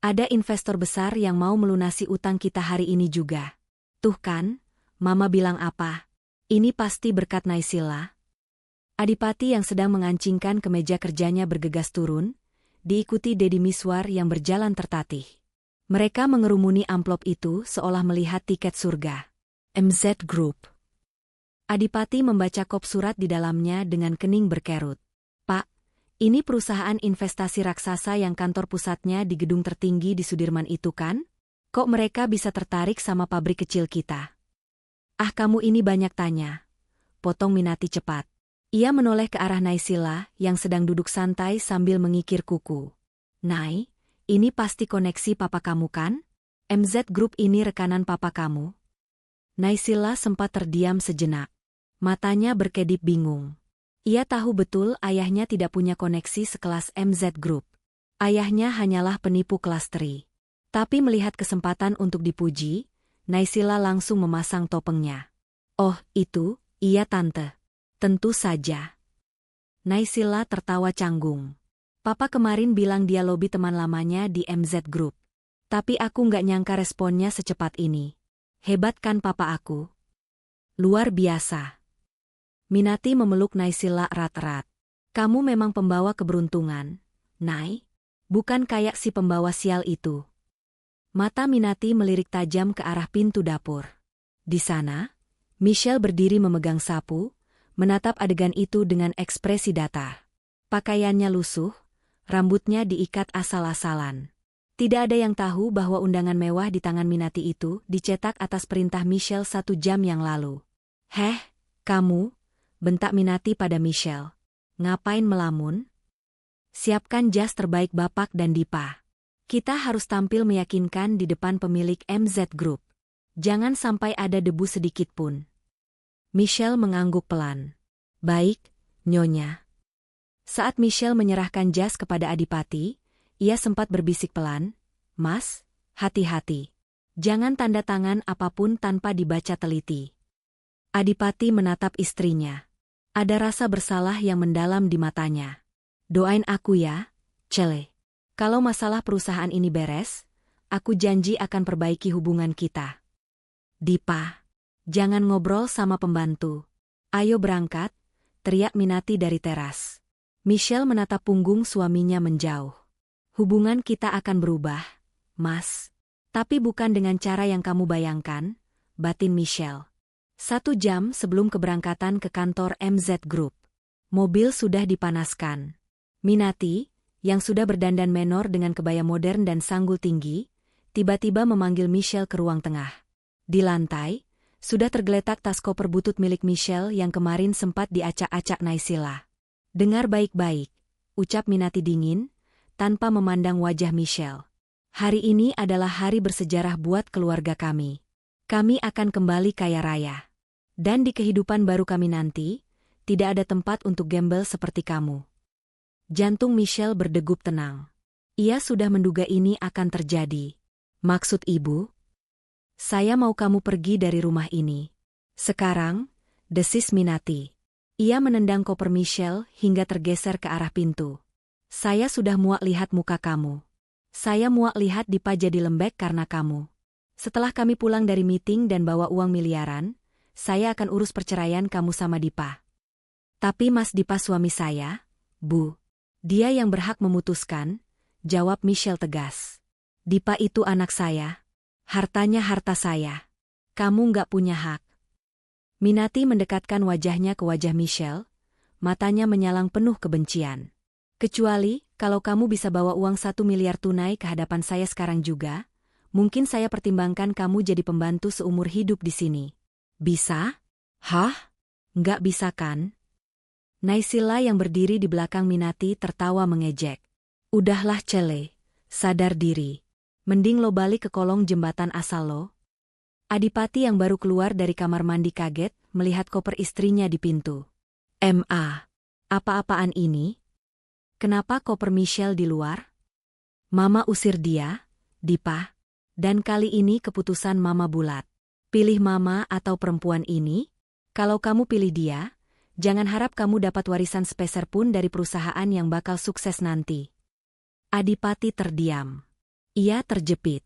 S1: Ada investor besar yang mau melunasi utang kita hari ini juga. Tuh kan, Mama bilang apa? Ini pasti berkat Naysila. Adipati yang sedang mengancingkan kemeja kerjanya bergegas turun, diikuti Dedi Miswar yang berjalan tertatih. Mereka mengerumuni amplop itu seolah melihat tiket surga. MZ Group. Adipati membaca kop surat di dalamnya dengan kening berkerut. Pak, ini perusahaan investasi raksasa yang kantor pusatnya di gedung tertinggi di Sudirman itu kan? Kok mereka bisa tertarik sama pabrik kecil kita? Ah, kamu ini banyak tanya. Potong Minati cepat. Ia menoleh ke arah Naysila yang sedang duduk santai sambil mengikir kuku. Nay, ini pasti koneksi papa kamu kan? MZ Group ini rekanan papa kamu? Naysila sempat terdiam sejenak. Matanya berkedip bingung. Ia tahu betul ayahnya tidak punya koneksi sekelas MZ Group. Ayahnya hanyalah penipu kelas teri. Tapi melihat kesempatan untuk dipuji, Naysila langsung memasang topengnya. Oh, itu, iya tante. Tentu saja. Naysila tertawa canggung. Papa kemarin bilang dia lobi teman lamanya di MZ Group. Tapi aku nggak nyangka responnya secepat ini. Hebat kan papa aku? Luar biasa. Minati memeluk Naysila erat-erat. Kamu memang pembawa keberuntungan, Nay. Bukan kayak si pembawa sial itu. Mata Minati melirik tajam ke arah pintu dapur. Di sana, Michelle berdiri memegang sapu, menatap adegan itu dengan ekspresi datar. Pakaiannya lusuh, rambutnya diikat asal-asalan. Tidak ada yang tahu bahwa undangan mewah di tangan Minati itu dicetak atas perintah Michelle 1 jam yang lalu. Heh, kamu, bentak Minati pada Michelle. Ngapain melamun? Siapkan jas terbaik Bapak dan Dipa. Kita harus tampil meyakinkan di depan pemilik MZ Group. Jangan sampai ada debu sedikit pun. Michelle mengangguk pelan. Baik, Nyonya. Saat Michelle menyerahkan jas kepada Adipati, ia sempat berbisik pelan, Mas, hati-hati. Jangan tanda tangan apapun tanpa dibaca teliti. Adipati menatap istrinya. Ada rasa bersalah yang mendalam di matanya. Doain aku ya, Cele. Kalau masalah perusahaan ini beres, aku janji akan perbaiki hubungan kita. Dipa, jangan ngobrol sama pembantu. Ayo berangkat, teriak Minati dari teras. Michelle menatap punggung suaminya menjauh. Hubungan kita akan berubah, Mas. Tapi bukan dengan cara yang kamu bayangkan, batin Michelle. 1 jam sebelum keberangkatan ke kantor MZ Group. Mobil sudah dipanaskan. Minati, yang sudah berdandan menor dengan kebaya modern dan sanggul tinggi, tiba-tiba memanggil Michelle ke ruang tengah. Di lantai, sudah tergeletak tas koper butut milik Michelle yang kemarin sempat diacak-acak Naysila. Dengar baik-baik, ucap Minati dingin, tanpa memandang wajah Michelle. Hari ini adalah hari bersejarah buat keluarga kami. Kami akan kembali kaya raya. Dan di kehidupan baru kami nanti, tidak ada tempat untuk gembel seperti kamu. Jantung Michelle berdegup tenang. Ia sudah menduga ini akan terjadi. Maksud ibu? Saya mau kamu pergi dari rumah ini. Sekarang, desis Minati. Ia menendang koper Michelle hingga tergeser ke arah pintu. Saya sudah muak lihat muka kamu. Saya muak lihat Dipa jadi lembek karena kamu. Setelah kami pulang dari meeting dan bawa uang miliaran, saya akan urus perceraian kamu sama Dipa. Tapi Mas Dipa suami saya, Bu. Dia yang berhak memutuskan, jawab Michelle tegas. Dipa itu anak saya. Hartanya harta saya. Kamu nggak punya hak. Minati mendekatkan wajahnya ke wajah Michelle, matanya menyalang penuh kebencian. Kecuali, kalau kamu bisa bawa uang 1 miliar tunai ke hadapan saya sekarang juga, mungkin saya pertimbangkan kamu jadi pembantu seumur hidup di sini. Bisa? Hah? Nggak bisa kan? Naysila yang berdiri di belakang Minati tertawa mengejek. Udahlah Cele, sadar diri. Mending lo balik ke kolong jembatan asal lo. Adipati yang baru keluar dari kamar mandi kaget melihat koper istrinya di pintu. Apa-apaan ini? Kenapa koper Michelle di luar? Mama usir dia, Dipa. Dan kali ini keputusan Mama bulat. Pilih Mama atau perempuan ini? Kalau kamu pilih dia, jangan harap kamu dapat warisan sepeser pun dari perusahaan yang bakal sukses nanti. Adipati terdiam. Ia terjepit.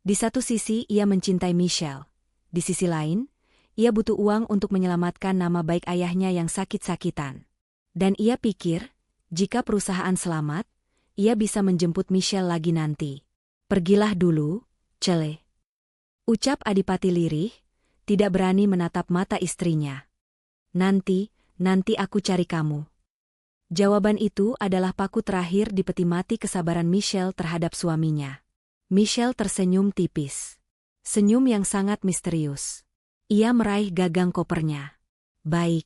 S1: Di satu sisi ia mencintai Michelle. Di sisi lain, ia butuh uang untuk menyelamatkan nama baik ayahnya yang sakit-sakitan. Dan ia pikir, jika perusahaan selamat, ia bisa menjemput Michelle lagi nanti. Pergilah dulu, Cele. Ucap Adipati lirih, tidak berani menatap mata istrinya. Nanti aku cari kamu. Jawaban itu adalah paku terakhir di peti mati kesabaran Michelle terhadap suaminya. Michelle tersenyum tipis. Senyum yang sangat misterius. Ia meraih gagang kopernya. Baik.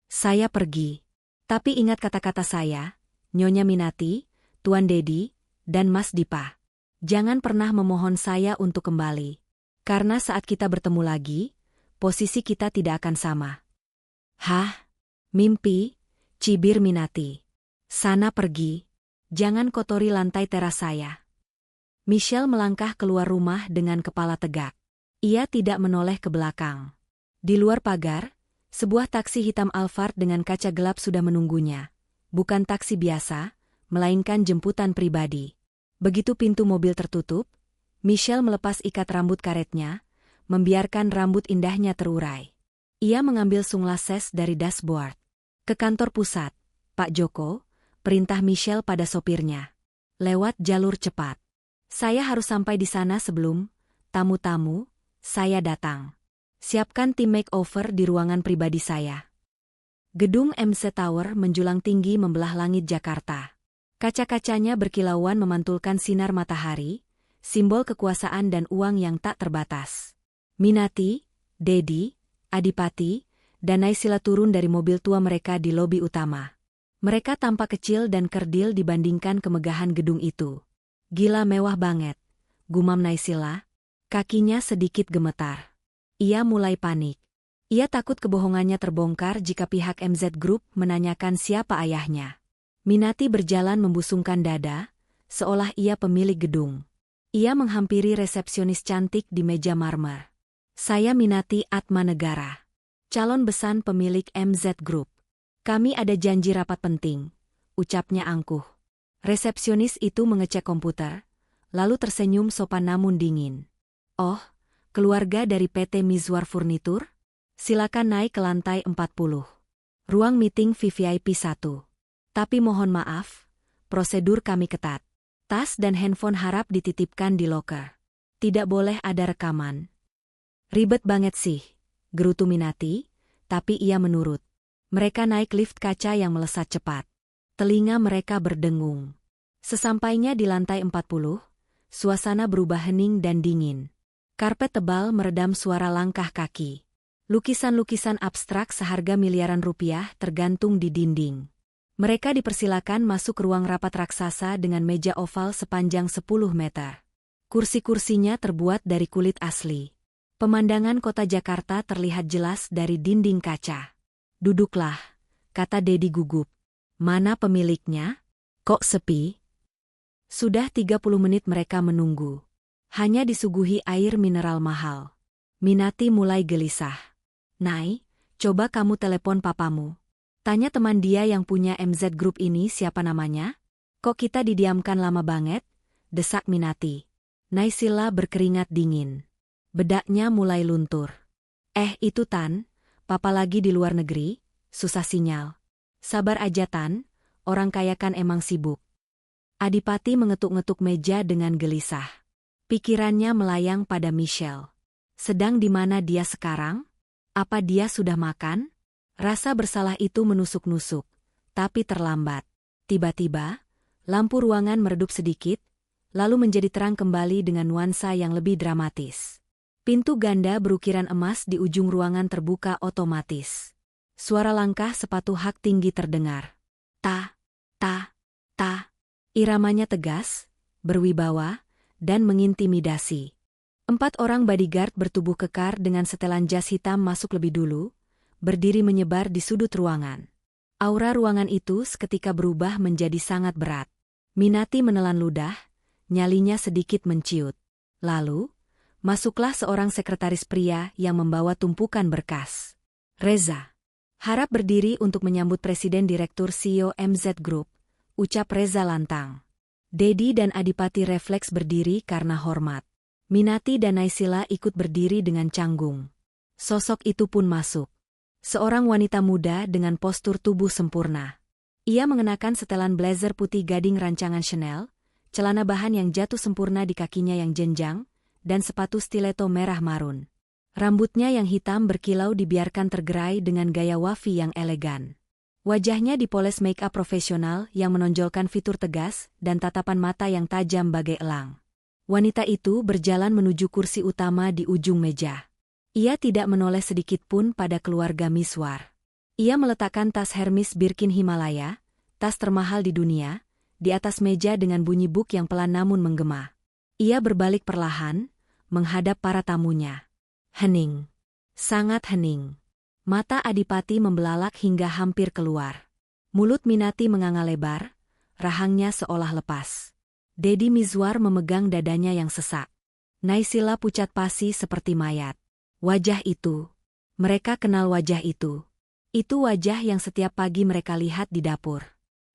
S1: Saya pergi. Tapi ingat kata-kata saya, Nyonya Minati, Tuan Dedi, dan Mas Dipa. Jangan pernah memohon saya untuk kembali. Karena saat kita bertemu lagi, posisi kita tidak akan sama. Hah? Mimpi? Cibir Minati. Sana pergi. Jangan kotori lantai teras saya. Michelle melangkah keluar rumah dengan kepala tegak. Ia tidak menoleh ke belakang. Di luar pagar, sebuah taksi hitam Alphard dengan kaca gelap sudah menunggunya. Bukan taksi biasa, melainkan jemputan pribadi. Begitu pintu mobil tertutup, Michelle melepas ikat rambut karetnya, membiarkan rambut indahnya terurai. Ia mengambil sunglasses dari dashboard. Ke kantor pusat, Pak Joko, perintah Michelle pada sopirnya. Lewat jalur cepat. Saya harus sampai di sana sebelum tamu-tamu saya datang. Siapkan tim makeover di ruangan pribadi saya. Gedung MC Tower menjulang tinggi membelah langit Jakarta. Kaca-kacanya berkilauan memantulkan sinar matahari, simbol kekuasaan dan uang yang tak terbatas. Minati, Dedi, Adipati, dan Naysila turun dari mobil tua mereka di lobi utama. Mereka tampak kecil dan kerdil dibandingkan kemegahan gedung itu. Gila mewah banget, gumam Naysila. Kakinya sedikit gemetar. Ia mulai panik. Ia takut kebohongannya terbongkar jika pihak MZ Group menanyakan siapa ayahnya. Minati berjalan membusungkan dada, seolah ia pemilik gedung. Ia menghampiri resepsionis cantik di meja marmer. Saya Minati Atmanegara, calon besan pemilik MZ Group. Kami ada janji rapat penting, ucapnya angkuh. Resepsionis itu mengecek komputer, lalu tersenyum sopan namun dingin. Oh, keluarga dari PT Mizwar Furnitur? Silakan naik ke lantai 40. Ruang meeting VVIP 1. Tapi mohon maaf, prosedur kami ketat. Tas dan handphone harap dititipkan di loker. Tidak boleh ada rekaman. Ribet banget sih, gerutu Minati, tapi ia menurut. Mereka naik lift kaca yang melesat cepat. Telinga mereka berdengung. Sesampainya di lantai 40, suasana berubah hening dan dingin. Karpet tebal meredam suara langkah kaki. Lukisan-lukisan abstrak seharga miliaran rupiah tergantung di dinding. Mereka dipersilakan masuk ke ruang rapat raksasa dengan meja oval sepanjang 10 meter. Kursi-kursinya terbuat dari kulit asli. Pemandangan kota Jakarta terlihat jelas dari dinding kaca. Duduklah, kata Dedi gugup. Mana pemiliknya? Kok sepi? Sudah 30 menit mereka menunggu. Hanya disuguhi air mineral mahal. Minati mulai gelisah. Nay, coba kamu telepon papamu. Tanya teman dia yang punya MZ Group ini siapa namanya? Kok kita didiamkan lama banget? Desak Minati. Naysila berkeringat dingin. Bedaknya mulai luntur. Itu Tan, papa lagi di luar negeri, susah sinyal. Sabar aja Tan, orang kaya kan emang sibuk. Adipati mengetuk-ngetuk meja dengan gelisah. Pikirannya melayang pada Michelle. Sedang di mana dia sekarang? Apa dia sudah makan? Rasa bersalah itu menusuk-nusuk, tapi terlambat. Tiba-tiba, lampu ruangan meredup sedikit, lalu menjadi terang kembali dengan nuansa yang lebih dramatis. Pintu ganda berukiran emas di ujung ruangan terbuka otomatis. Suara langkah sepatu hak tinggi terdengar. Ta, ta, ta. Iramanya tegas, berwibawa, dan mengintimidasi. 4 orang bodyguard bertubuh kekar dengan setelan jas hitam masuk lebih dulu, berdiri menyebar di sudut ruangan. Aura ruangan itu seketika berubah menjadi sangat berat. Minati menelan ludah, nyalinya sedikit menciut. Lalu, masuklah seorang sekretaris pria yang membawa tumpukan berkas. Reza. Harap berdiri untuk menyambut Presiden Direktur CEO MZ Group, ucap Reza lantang. Dedi dan Adipati refleks berdiri karena hormat. Minati dan Naysila ikut berdiri dengan canggung. Sosok itu pun masuk. Seorang wanita muda dengan postur tubuh sempurna. Ia mengenakan setelan blazer putih gading rancangan Chanel, celana bahan yang jatuh sempurna di kakinya yang jenjang, dan sepatu stiletto merah marun. Rambutnya yang hitam berkilau dibiarkan tergerai dengan gaya wafi yang elegan. Wajahnya dipoles make-up profesional yang menonjolkan fitur tegas dan tatapan mata yang tajam bagai elang. Wanita itu berjalan menuju kursi utama di ujung meja. Ia tidak menoleh sedikit pun pada keluarga Miswar. Ia meletakkan tas Hermes Birkin Himalaya, tas termahal di dunia, di atas meja dengan bunyi buk yang pelan namun menggema. Ia berbalik perlahan, menghadap para tamunya. Hening. Sangat hening. Mata Adipati membelalak hingga hampir keluar. Mulut Minati menganga lebar, rahangnya seolah lepas. Dedi Mizwar memegang dadanya yang sesak. Naysila pucat pasi seperti mayat. Wajah itu. Mereka kenal wajah itu. Itu wajah yang setiap pagi mereka lihat di dapur.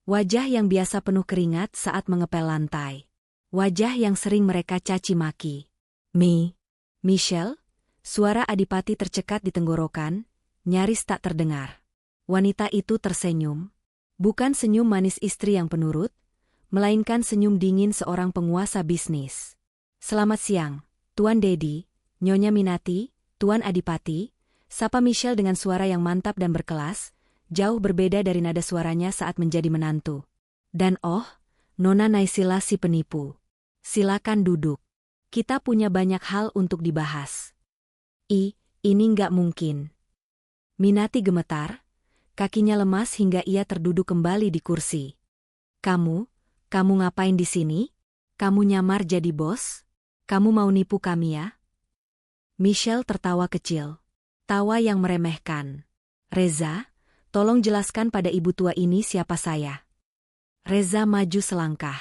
S1: Wajah yang biasa penuh keringat saat mengepel lantai. Wajah yang sering mereka caci maki. Michelle? Suara Adipati tercekat di tenggorokan, nyaris tak terdengar. Wanita itu tersenyum. Bukan senyum manis istri yang penurut, melainkan senyum dingin seorang penguasa bisnis. Selamat siang, Tuan Dedi, Nyonya Minati, Tuan Adipati, sapa Michelle dengan suara yang mantap dan berkelas, jauh berbeda dari nada suaranya saat menjadi menantu. Dan Nona Naysila si penipu. Silakan duduk. Kita punya banyak hal untuk dibahas. Ini nggak mungkin. Minati gemetar, kakinya lemas hingga ia terduduk kembali di kursi. Kamu ngapain di sini? Kamu nyamar jadi bos? Kamu mau nipu kami ya? Michelle tertawa kecil. Tawa yang meremehkan. Reza, tolong jelaskan pada ibu tua ini siapa saya. Reza maju selangkah.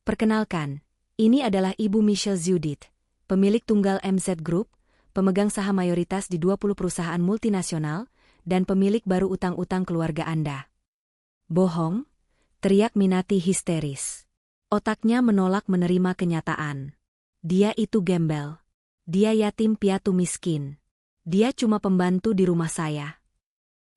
S1: Perkenalkan, ini adalah Ibu Michelle Judith, pemilik tunggal MZ Group, pemegang saham mayoritas di 20 perusahaan multinasional, dan pemilik baru utang-utang keluarga Anda. Bohong, teriak Minati histeris. Otaknya menolak menerima kenyataan. Dia itu gembel. Dia yatim piatu miskin. Dia cuma pembantu di rumah saya.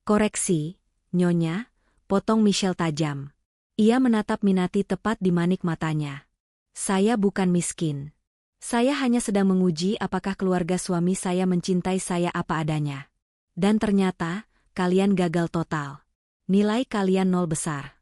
S1: Koreksi, Nyonya, potong Michelle tajam. Ia menatap Minati tepat di manik matanya. Saya bukan miskin. Saya hanya sedang menguji apakah keluarga suami saya mencintai saya apa adanya. Dan ternyata, kalian gagal total. Nilai kalian 0 besar.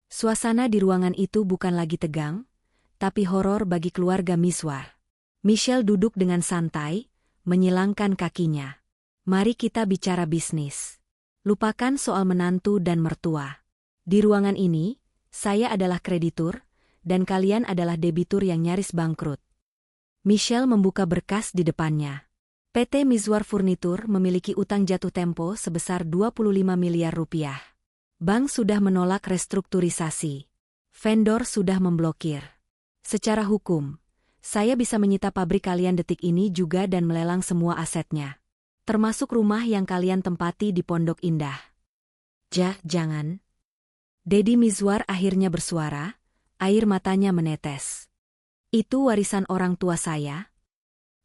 S1: Suasana di ruangan itu bukan lagi tegang, tapi horor bagi keluarga Miswar. Michelle duduk dengan santai, menyilangkan kakinya. Mari kita bicara bisnis. Lupakan soal menantu dan mertua. Di ruangan ini, saya adalah kreditur, dan kalian adalah debitur yang nyaris bangkrut. Michelle membuka berkas di depannya. PT Mizwar Furnitur memiliki utang jatuh tempo sebesar 25 miliar rupiah. Bank sudah menolak restrukturisasi. Vendor sudah memblokir. Secara hukum, saya bisa menyita pabrik kalian detik ini juga dan melelang semua asetnya. Termasuk rumah yang kalian tempati di Pondok Indah. Jangan. Deddy Mizwar akhirnya bersuara, air matanya menetes. Itu warisan orang tua saya.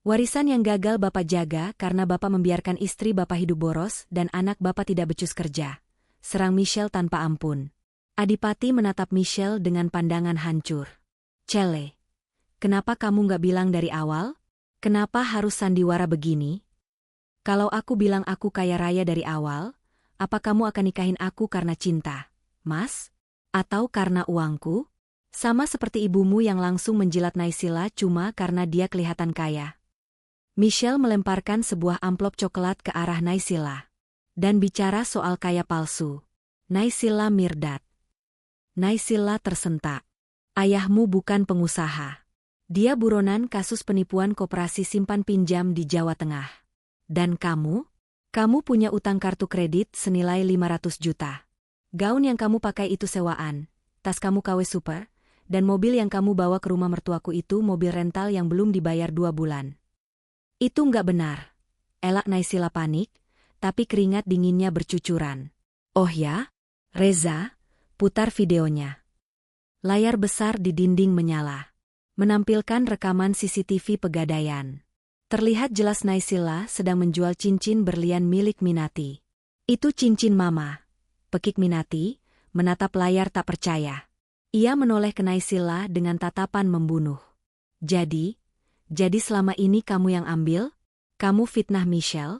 S1: Warisan yang gagal Bapak jaga karena Bapak membiarkan istri Bapak hidup boros dan anak Bapak tidak becus kerja. Serang Michelle tanpa ampun. Adipati menatap Michelle dengan pandangan hancur. Cele, kenapa kamu nggak bilang dari awal? Kenapa harus sandiwara begini? Kalau aku bilang aku kaya raya dari awal, apa kamu akan nikahin aku karena cinta, Mas? Atau karena uangku? Sama seperti ibumu yang langsung menjilat Naysila cuma karena dia kelihatan kaya. Michelle melemparkan sebuah amplop coklat ke arah Naysila. Dan bicara soal kaya palsu. Naysila Mirdad. Naysila tersentak. Ayahmu bukan pengusaha. Dia buronan kasus penipuan koperasi simpan pinjam di Jawa Tengah. Dan kamu? Kamu punya utang kartu kredit senilai 500 juta. Gaun yang kamu pakai itu sewaan, tas kamu KW Super, dan mobil yang kamu bawa ke rumah mertuaku itu mobil rental yang belum dibayar 2 bulan. Itu nggak benar. Elak Naysila panik, tapi keringat dinginnya bercucuran. Oh ya? Reza, putar videonya. Layar besar di dinding menyala. Menampilkan rekaman CCTV Pegadaian. Terlihat jelas Naysila sedang menjual cincin berlian milik Minati. Itu cincin Mama. Pekik Minati, menatap layar tak percaya. Ia menoleh ke Naysila dengan tatapan membunuh. Jadi selama ini kamu yang ambil? Kamu fitnah Michelle?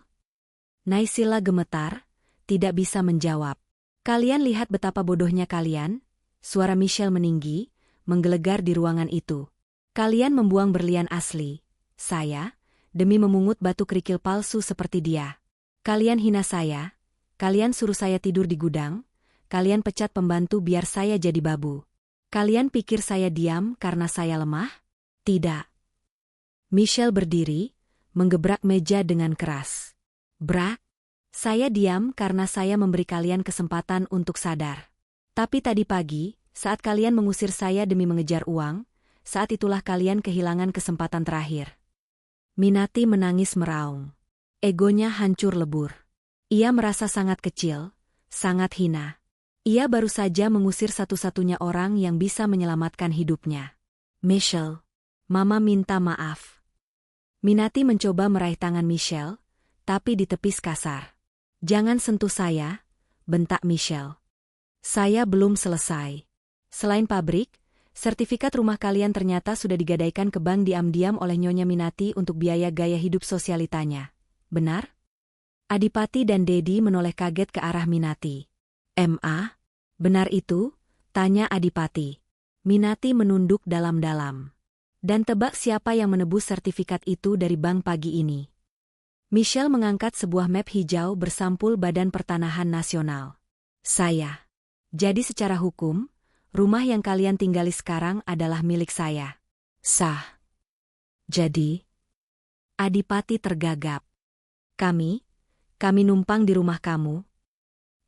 S1: Naysila gemetar, tidak bisa menjawab. Kalian lihat betapa bodohnya kalian? Suara Michelle meninggi, menggelegar di ruangan itu. Kalian membuang berlian asli. Saya, demi memungut batu kerikil palsu seperti dia. Kalian hina saya. Kalian suruh saya tidur di gudang. Kalian pecat pembantu biar saya jadi babu. Kalian pikir saya diam karena saya lemah? Tidak. Michelle berdiri, menggebrak meja dengan keras. Brak, saya diam karena saya memberi kalian kesempatan untuk sadar. Tapi tadi pagi, saat kalian mengusir saya demi mengejar uang, saat itulah kalian kehilangan kesempatan terakhir. Minati menangis meraung. Egonya hancur lebur. Ia merasa sangat kecil, sangat hina. Ia baru saja mengusir satu-satunya orang yang bisa menyelamatkan hidupnya. Michelle, Mama minta maaf. Minati mencoba meraih tangan Michelle, tapi ditepis kasar. Jangan sentuh saya, bentak Michelle. Saya belum selesai. Selain pabrik, sertifikat rumah kalian ternyata sudah digadaikan ke bank diam-diam oleh Nyonya Minati untuk biaya gaya hidup sosialitanya. Benar? Adipati dan Deddy menoleh kaget ke arah Minati. Ma, benar itu? Tanya Adipati. Minati menunduk dalam-dalam. Dan tebak siapa yang menebus sertifikat itu dari bank pagi ini. Michelle mengangkat sebuah map hijau bersampul Badan Pertanahan Nasional. Saya. Jadi secara hukum, rumah yang kalian tinggali sekarang adalah milik saya. Sah. Jadi? Adipati tergagap. Kami numpang di rumah kamu.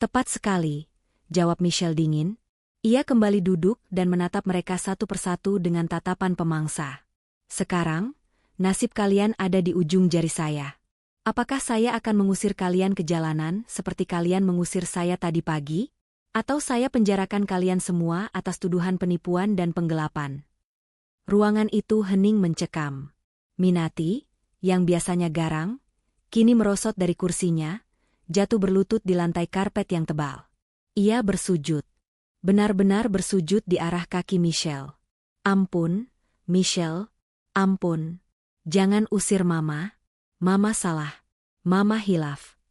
S1: Tepat sekali, jawab Michelle dingin. Ia kembali duduk dan menatap mereka satu persatu dengan tatapan pemangsa. Sekarang, nasib kalian ada di ujung jari saya. Apakah saya akan mengusir kalian ke jalanan seperti kalian mengusir saya tadi pagi? Atau saya penjarakan kalian semua atas tuduhan penipuan dan penggelapan? Ruangan itu hening mencekam. Minati, yang biasanya garang, kini merosot dari kursinya, jatuh berlutut di lantai karpet yang tebal. Ia bersujud. Benar-benar bersujud di arah kaki Michelle. Ampun, Michelle, ampun. Jangan usir Mama. Mama salah. Mama hilaf.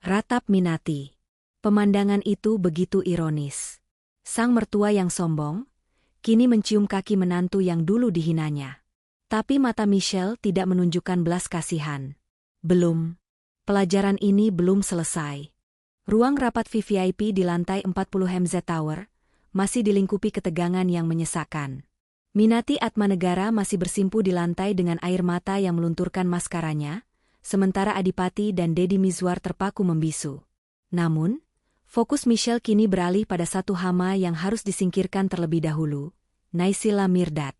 S1: Ratap Minati. Pemandangan itu begitu ironis. Sang mertua yang sombong, kini mencium kaki menantu yang dulu dihinanya. Tapi mata Michelle tidak menunjukkan belas kasihan. Belum. Pelajaran ini belum selesai. Ruang rapat VVIP di lantai 40 MZ Tower masih dilingkupi ketegangan yang menyesakkan. Minati Atmanegara masih bersimpu di lantai dengan air mata yang melunturkan maskaranya, sementara Adipati dan Deddy Mizwar terpaku membisu. Namun, fokus Michelle kini beralih pada satu hama yang harus disingkirkan terlebih dahulu, Naysila Mirdad.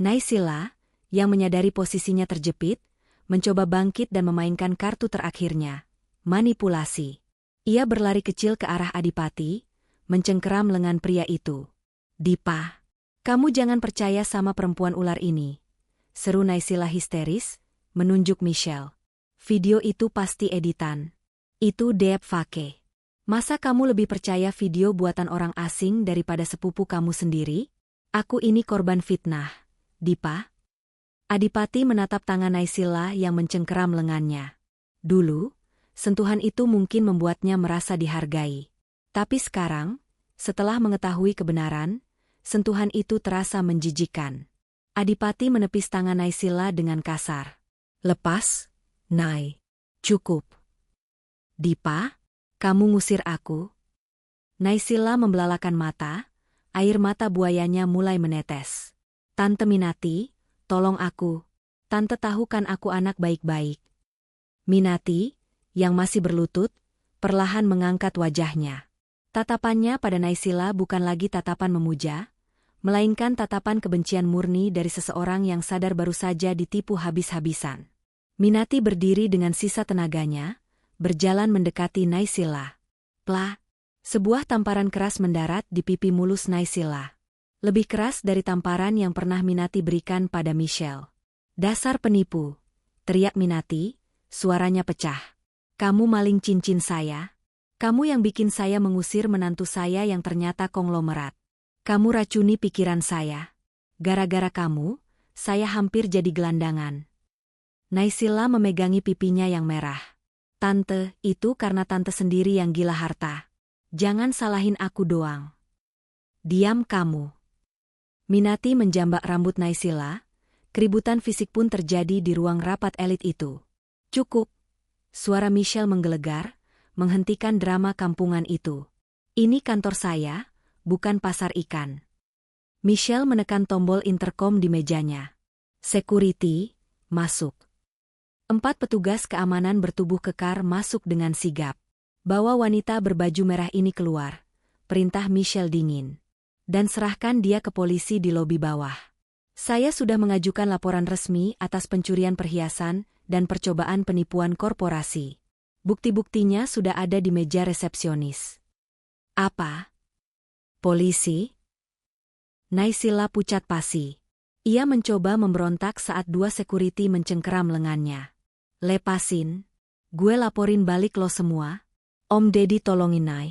S1: Naysila, yang menyadari posisinya terjepit, mencoba bangkit dan memainkan kartu terakhirnya, manipulasi. Ia berlari kecil ke arah Adipati, mencengkeram lengan pria itu. "Dipa, kamu jangan percaya sama perempuan ular ini," seru Naysila histeris, menunjuk Michelle. "Video itu pasti editan. Itu deep fake. Masa kamu lebih percaya video buatan orang asing daripada sepupu kamu sendiri? Aku ini korban fitnah, Dipa." Adipati menatap tangan Naysila yang mencengkeram lengannya. Dulu, sentuhan itu mungkin membuatnya merasa dihargai. Tapi sekarang, setelah mengetahui kebenaran, sentuhan itu terasa menjijikkan. Adipati menepis tangan Naysila dengan kasar. "Lepas, Nay. Cukup." "Dipa, kamu ngusir aku?" Naysila membelalakan mata, air mata buayanya mulai menetes. "Tante Minati, tolong aku. Tante tahu kan aku anak baik-baik." Minati, yang masih berlutut, perlahan mengangkat wajahnya. Tatapannya pada Naysila bukan lagi tatapan memuja, melainkan tatapan kebencian murni dari seseorang yang sadar baru saja ditipu habis-habisan. Minati berdiri dengan sisa tenaganya, berjalan mendekati Naysila. Plah! Sebuah tamparan keras mendarat di pipi mulus Naysila. Lebih keras dari tamparan yang pernah Minati berikan pada Michelle. "Dasar penipu!" teriak Minati, suaranya pecah. "Kamu maling cincin saya. Kamu yang bikin saya mengusir menantu saya yang ternyata konglomerat. Kamu racuni pikiran saya. Gara-gara kamu, saya hampir jadi gelandangan." Naysila memegangi pipinya yang merah. "Tante, itu karena tante sendiri yang gila harta. Jangan salahin aku doang." "Diam kamu." Minati menjambak rambut Naysila, keributan fisik pun terjadi di ruang rapat elit itu. "Cukup." Suara Michelle menggelegar, menghentikan drama kampungan itu. "Ini kantor saya, bukan pasar ikan." Michelle menekan tombol intercom di mejanya. "Security, masuk." 4 petugas keamanan bertubuh kekar masuk dengan sigap. "Bawa wanita berbaju merah ini keluar," perintah Michelle dingin. "Dan serahkan dia ke polisi di lobi bawah. Saya sudah mengajukan laporan resmi atas pencurian perhiasan dan percobaan penipuan korporasi. Bukti-buktinya sudah ada di meja resepsionis." "Apa? Polisi?" Naysila pucat pasi. Ia mencoba memberontak saat 2 security mencengkeram lengannya. "Lepasin. Gue laporin balik lo semua. Om Deddy tolongin Nay."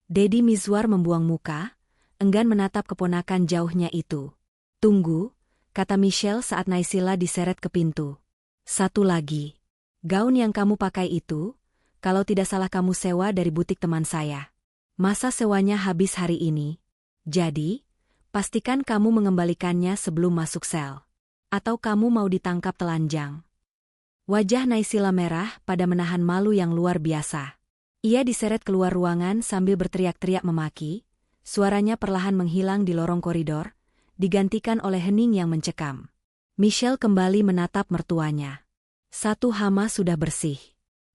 S1: Deddy Mizwar membuang muka, enggan menatap keponakan jauhnya itu. "Tunggu," kata Michelle saat Naysila diseret ke pintu. "Satu lagi. Gaun yang kamu pakai itu, kalau tidak salah kamu sewa dari butik teman saya. Masa sewanya habis hari ini? Jadi, pastikan kamu mengembalikannya sebelum masuk sel. Atau kamu mau ditangkap telanjang." Wajah Naysila merah pada menahan malu yang luar biasa. Ia diseret keluar ruangan sambil berteriak-teriak memaki, suaranya perlahan menghilang di lorong koridor, digantikan oleh hening yang mencekam. Michelle kembali menatap mertuanya. Satu hama sudah bersih.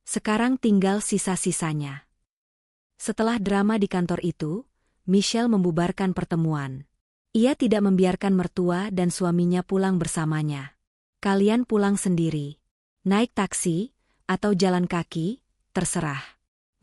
S1: Sekarang tinggal sisa-sisanya. Setelah drama di kantor itu, Michelle membubarkan pertemuan. Ia tidak membiarkan mertua dan suaminya pulang bersamanya. "Kalian pulang sendiri. Naik taksi, atau jalan kaki, terserah.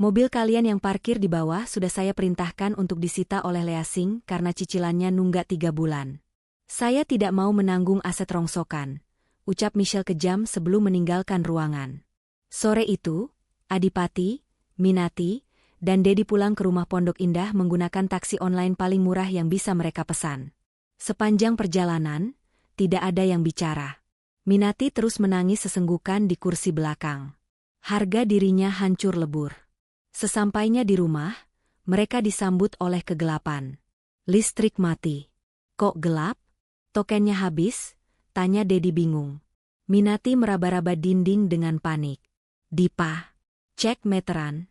S1: Mobil kalian yang parkir di bawah sudah saya perintahkan untuk disita oleh Leasing karena cicilannya nunggak 3 bulan. Saya tidak mau menanggung aset rongsokan," ucap Michelle kejam sebelum meninggalkan ruangan. Sore itu, Adipati, Minati, dan Deddy pulang ke rumah Pondok Indah menggunakan taksi online paling murah yang bisa mereka pesan. Sepanjang perjalanan, tidak ada yang bicara. Minati terus menangis sesenggukan di kursi belakang. Harga dirinya hancur lebur. Sesampainya di rumah, mereka disambut oleh kegelapan. Listrik mati. "Kok gelap? Tokennya habis?" tanya Deddy bingung. Minati meraba-raba dinding dengan panik. "Dipa, cek meteran."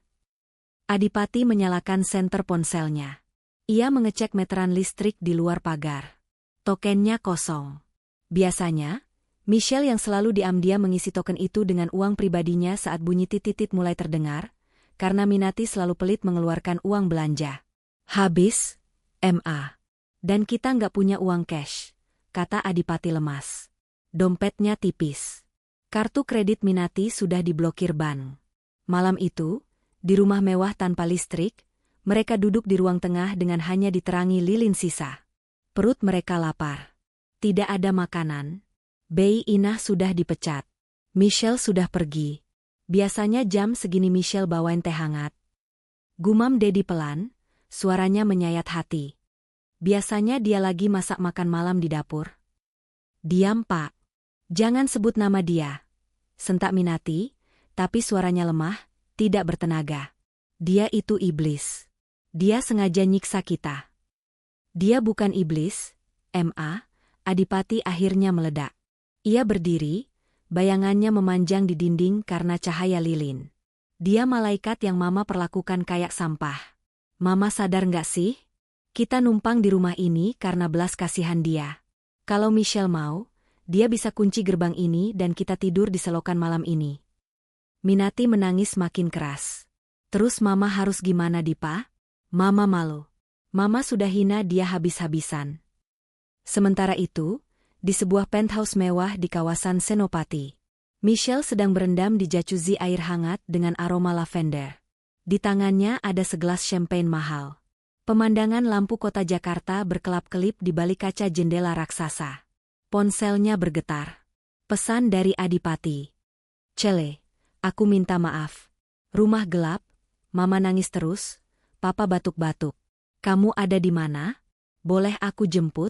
S1: Adipati menyalakan senter ponselnya. Ia mengecek meteran listrik di luar pagar. Tokennya kosong. Biasanya, Michelle yang selalu diam-diam mengisi token itu dengan uang pribadinya saat bunyi titit mulai terdengar, karena Minati selalu pelit mengeluarkan uang belanja. "Habis, MA. Dan kita nggak punya uang cash," kata Adipati lemas. Dompetnya tipis. Kartu kredit Minati sudah diblokir bank. Malam itu, Di rumah mewah tanpa listrik, mereka duduk di ruang tengah dengan hanya diterangi lilin sisa. Perut mereka lapar. Tidak ada makanan. Bei Inah sudah dipecat. Michelle sudah pergi. Biasanya jam segini Michelle bawain teh hangat. Gumam Dedi pelan, suaranya menyayat hati. Biasanya dia lagi masak makan malam di dapur. Diam, Pak. Jangan sebut nama dia. Sentak Minati, tapi suaranya lemah, tidak bertenaga. Dia itu iblis. Dia sengaja nyiksa kita. Dia bukan iblis, Ma. Adipati akhirnya meledak. Ia berdiri, bayangannya memanjang di dinding karena cahaya lilin. Dia malaikat yang Mama perlakukan kayak sampah. Mama sadar nggak sih? Kita numpang di rumah ini karena belas kasihan dia. Kalau Michelle mau, dia bisa kunci gerbang ini dan kita tidur di selokan malam ini. Minati menangis makin keras. Terus Mama harus gimana, Dipa? Mama malu. Mama sudah hina dia habis-habisan. Sementara itu, di sebuah penthouse mewah di kawasan Senopati, Michelle sedang berendam di jacuzzi air hangat dengan aroma lavender. Di tangannya ada segelas champagne mahal. Pemandangan lampu kota Jakarta berkelap-kelip di balik kaca jendela raksasa. Ponselnya bergetar. Pesan dari Adipati. Cele, aku minta maaf. Rumah gelap, Mama nangis terus, Papa batuk-batuk. Kamu ada di mana? Boleh aku jemput?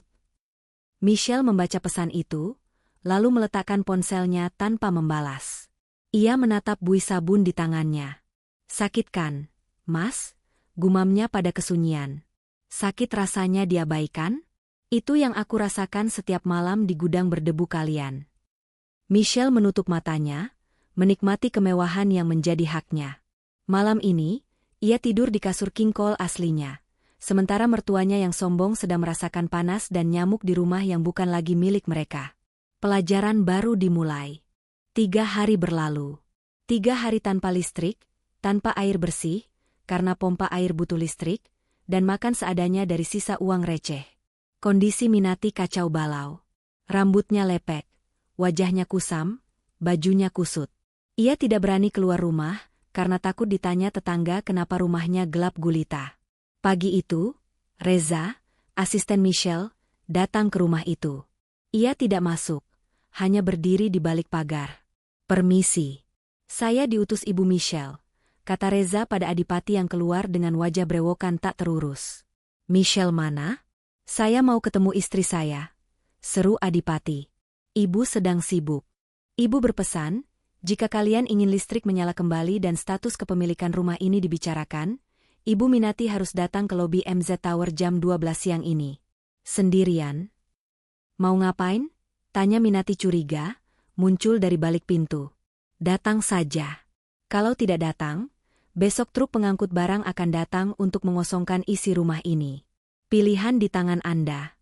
S1: Michelle membaca pesan itu, lalu meletakkan ponselnya tanpa membalas. Ia menatap buih sabun di tangannya. Sakit kan, Mas? Gumamnya pada kesunyian. Sakit rasanya diabaikan? Itu yang aku rasakan setiap malam di gudang berdebu kalian. Michelle menutup matanya, menikmati kemewahan yang menjadi haknya. Malam ini, ia tidur di kasur king cole aslinya. Sementara mertuanya yang sombong sedang merasakan panas dan nyamuk di rumah yang bukan lagi milik mereka. Pelajaran baru dimulai. 3 hari berlalu. 3 hari tanpa listrik, tanpa air bersih, karena pompa air butuh listrik, dan makan seadanya dari sisa uang receh. Kondisi Minati kacau balau. Rambutnya lepek, wajahnya kusam, bajunya kusut. Ia tidak berani keluar rumah, karena takut ditanya tetangga kenapa rumahnya gelap gulita. Pagi itu, Reza, asisten Michelle, datang ke rumah itu. Ia tidak masuk, hanya berdiri di balik pagar. Permisi. Saya diutus Ibu Michelle, kata Reza pada Adipati yang keluar dengan wajah brewokan tak terurus. Michelle mana? Saya mau ketemu istri saya, seru Adipati. Ibu sedang sibuk. Ibu berpesan, jika kalian ingin listrik menyala kembali dan status kepemilikan rumah ini dibicarakan, Ibu Minati harus datang ke lobi MZ Tower jam 12 siang ini. Sendirian? Mau ngapain? Tanya Minati curiga, muncul dari balik pintu. Datang saja. Kalau tidak datang, besok truk pengangkut barang akan datang untuk mengosongkan isi rumah ini. Pilihan di tangan Anda.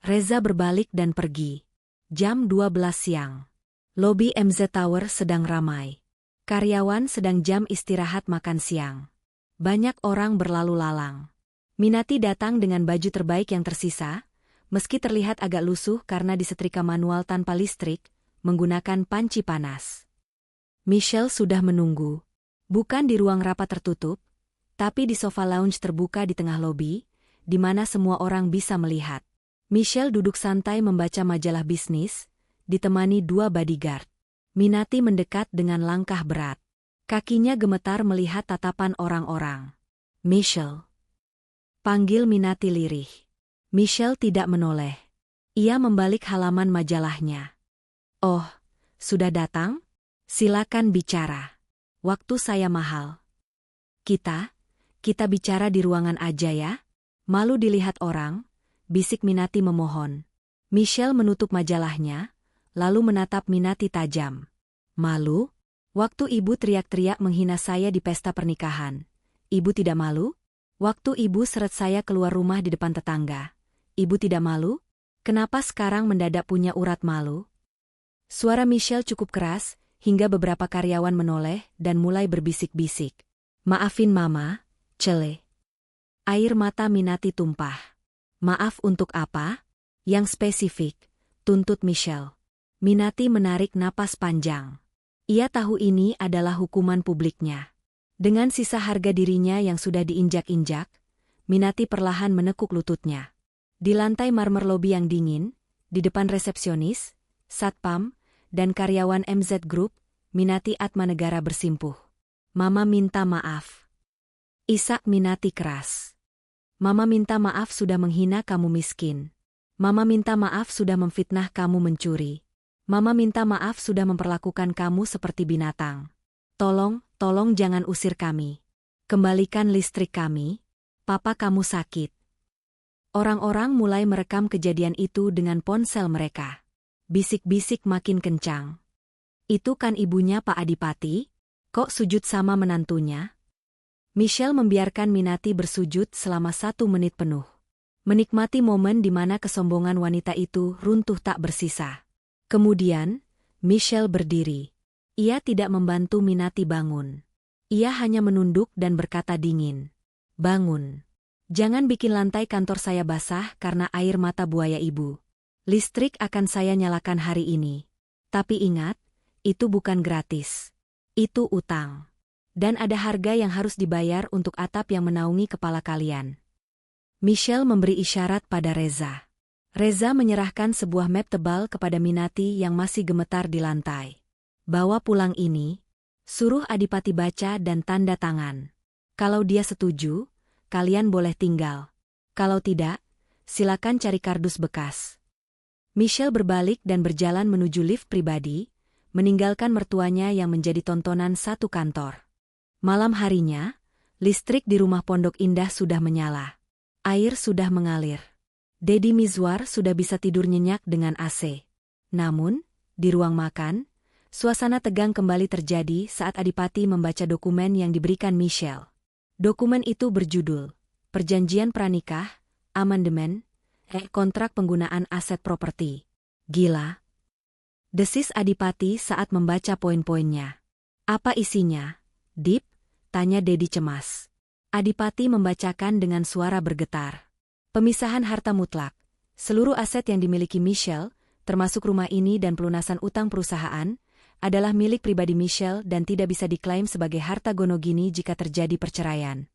S1: Reza berbalik dan pergi. Jam 12 siang. Lobi MZ Tower sedang ramai. Karyawan sedang jam istirahat makan siang. Banyak orang berlalu lalang. Minati datang dengan baju terbaik yang tersisa, meski terlihat agak lusuh karena disetrika manual tanpa listrik, menggunakan panci panas. Michelle sudah menunggu. Bukan di ruang rapat tertutup, tapi di sofa lounge terbuka di tengah lobi, di mana semua orang bisa melihat. Michelle duduk santai membaca majalah bisnis, ditemani 2 bodyguard. Minati mendekat dengan langkah berat. Kakinya gemetar melihat tatapan orang-orang. Michelle. Panggil Minati lirih. Michelle tidak menoleh. Ia membalik halaman majalahnya. Oh, sudah datang? Silakan bicara. Waktu saya mahal. Kita bicara di ruangan aja ya? Malu dilihat orang, bisik Minati memohon. Michelle menutup majalahnya, lalu menatap Minati tajam. Malu? Waktu ibu teriak-teriak menghina saya di pesta pernikahan, ibu tidak malu? Waktu ibu seret saya keluar rumah di depan tetangga, ibu tidak malu? Kenapa sekarang mendadak punya urat malu? Suara Michelle cukup keras, hingga beberapa karyawan menoleh dan mulai berbisik-bisik. Maafin Mama, Cele. Air mata Minati tumpah. Maaf untuk apa? Yang spesifik, tuntut Michelle. Minati menarik napas panjang. Ia tahu ini adalah hukuman publiknya. Dengan sisa harga dirinya yang sudah diinjak-injak, Minati perlahan menekuk lututnya. Di lantai marmer lobi yang dingin, di depan resepsionis, satpam, dan karyawan MZ Group, Minati Atmanegara bersimpuh. Mama minta maaf. Isak Minati keras. Mama minta maaf sudah menghina kamu miskin. Mama minta maaf sudah memfitnah kamu mencuri. Mama minta maaf sudah memperlakukan kamu seperti binatang. Tolong jangan usir kami. Kembalikan listrik kami. Papa kamu sakit. Orang-orang mulai merekam kejadian itu dengan ponsel mereka. Bisik-bisik makin kencang. Itu kan ibunya Pak Adipati? Kok sujud sama menantunya? Michelle membiarkan Minati bersujud selama 1 menit penuh. Menikmati momen di mana kesombongan wanita itu runtuh tak bersisa. Kemudian, Michelle berdiri. Ia tidak membantu Minati bangun. Ia hanya menunduk dan berkata dingin. Bangun. Jangan bikin lantai kantor saya basah karena air mata buaya ibu. Listrik akan saya nyalakan hari ini. Tapi ingat, itu bukan gratis. Itu utang. Dan ada harga yang harus dibayar untuk atap yang menaungi kepala kalian. Michelle memberi isyarat pada Reza. Reza menyerahkan sebuah map tebal kepada Minati yang masih gemetar di lantai. Bawa pulang ini, suruh Adipati baca dan tanda tangan. Kalau dia setuju, kalian boleh tinggal. Kalau tidak, silakan cari kardus bekas. Michelle berbalik dan berjalan menuju lift pribadi, meninggalkan mertuanya yang menjadi tontonan satu kantor. Malam harinya, listrik di rumah Pondok Indah sudah menyala. Air sudah mengalir. Deddy Mizwar sudah bisa tidur nyenyak dengan AC. Namun, di ruang makan, suasana tegang kembali terjadi saat Adipati membaca dokumen yang diberikan Michelle. Dokumen itu berjudul, Perjanjian Pranikah, Amandemen, Kontrak Penggunaan Aset Properti. Gila. Desis Adipati saat membaca poin-poinnya. Apa isinya? Dip? Tanya Dedi cemas. Adipati membacakan dengan suara bergetar. Pemisahan harta mutlak. Seluruh aset yang dimiliki Michelle, termasuk rumah ini dan pelunasan utang perusahaan, adalah milik pribadi Michelle dan tidak bisa diklaim sebagai harta gonogini jika terjadi perceraian.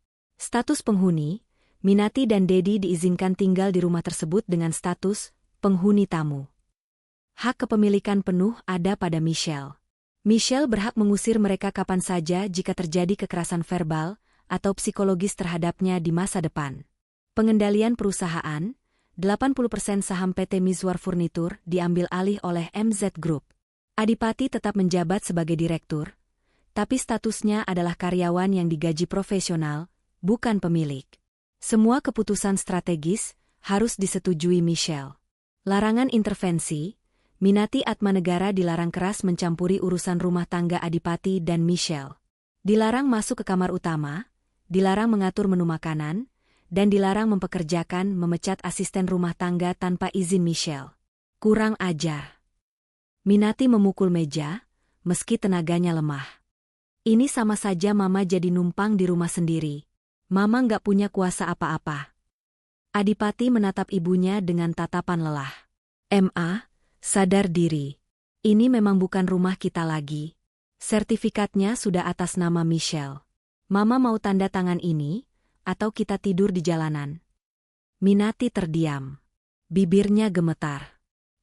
S1: Status penghuni, Minati dan Dedi diizinkan tinggal di rumah tersebut dengan status penghuni tamu. Hak kepemilikan penuh ada pada Michelle. Michelle berhak mengusir mereka kapan saja jika terjadi kekerasan verbal atau psikologis terhadapnya di masa depan. Pengendalian perusahaan, 80% saham PT Mizwar Furniture diambil alih oleh MZ Group. Adipati tetap menjabat sebagai direktur, tapi statusnya adalah karyawan yang digaji profesional, bukan pemilik. Semua keputusan strategis harus disetujui Michelle. Larangan intervensi, Minati Atmanegara dilarang keras mencampuri urusan rumah tangga Adipati dan Michelle. Dilarang masuk ke kamar utama, dilarang mengatur menu makanan, dan dilarang mempekerjakan memecat asisten rumah tangga tanpa izin Michelle. Kurang ajar. Minati memukul meja, meski tenaganya lemah. Ini sama saja Mama jadi numpang di rumah sendiri. Mama nggak punya kuasa apa-apa. Adipati menatap ibunya dengan tatapan lelah. Ma, sadar diri. Ini memang bukan rumah kita lagi. Sertifikatnya sudah atas nama Michelle. Mama mau tanda tangan ini, atau kita tidur di jalanan. Minati terdiam. Bibirnya gemetar.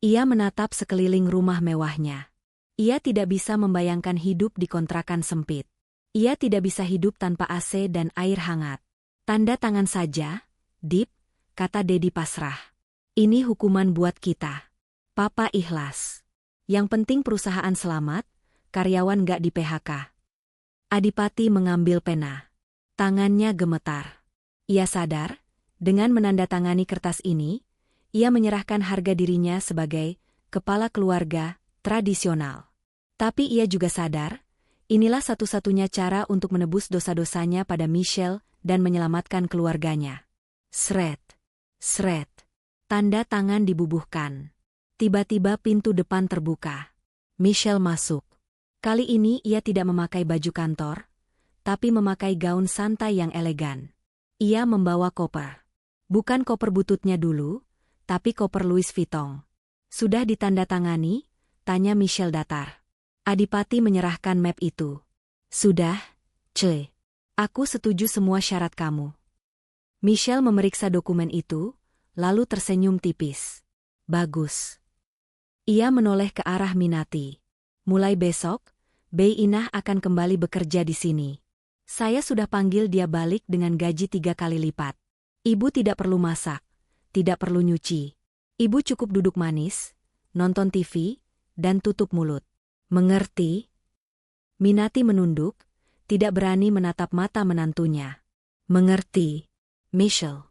S1: Ia menatap sekeliling rumah mewahnya. Ia tidak bisa membayangkan hidup di kontrakan sempit. Ia tidak bisa hidup tanpa AC dan air hangat. Tanda tangan saja, Dip, kata Dedi pasrah. Ini hukuman buat kita. Papa ikhlas. Yang penting perusahaan selamat, karyawan gak di PHK. Adipati mengambil pena. Tangannya gemetar. Ia sadar, dengan menandatangani kertas ini, ia menyerahkan harga dirinya sebagai kepala keluarga tradisional. Tapi ia juga sadar, inilah satu-satunya cara untuk menebus dosa-dosanya pada Michelle dan menyelamatkan keluarganya. Sret, sret. Tanda tangan dibubuhkan. Tiba-tiba pintu depan terbuka. Michelle masuk. Kali ini ia tidak memakai baju kantor, tapi memakai gaun santai yang elegan. Ia membawa koper. Bukan koper bututnya dulu, tapi koper Louis Vuitton. Sudah ditandatangani? Tanya Michelle datar. Adipati menyerahkan map itu. Sudah, Ce. Aku setuju semua syarat kamu. Michelle memeriksa dokumen itu, lalu tersenyum tipis. Bagus. Ia menoleh ke arah Minati. Mulai besok, Bei Inah akan kembali bekerja di sini. Saya sudah panggil dia balik dengan gaji 3 kali lipat. Ibu tidak perlu masak, tidak perlu nyuci. Ibu cukup duduk manis, nonton TV, dan tutup mulut. Mengerti? Minati menunduk, tidak berani menatap mata menantunya. Mengerti, Michelle.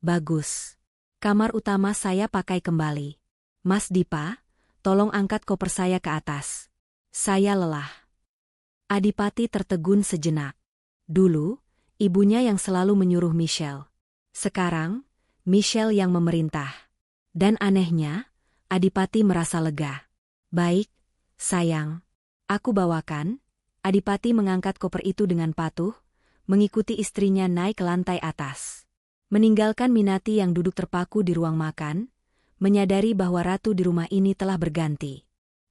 S1: Bagus. Kamar utama saya pakai kembali. Mas Dipa, tolong angkat koper saya ke atas. Saya lelah. Adipati tertegun sejenak. Dulu, ibunya yang selalu menyuruh Michelle. Sekarang, Michelle yang memerintah. Dan anehnya, Adipati merasa lega. Baik, sayang. Aku bawakan. Adipati mengangkat koper itu dengan patuh, mengikuti istrinya naik ke lantai atas. Meninggalkan Minati yang duduk terpaku di ruang makan, menyadari bahwa ratu di rumah ini telah berganti.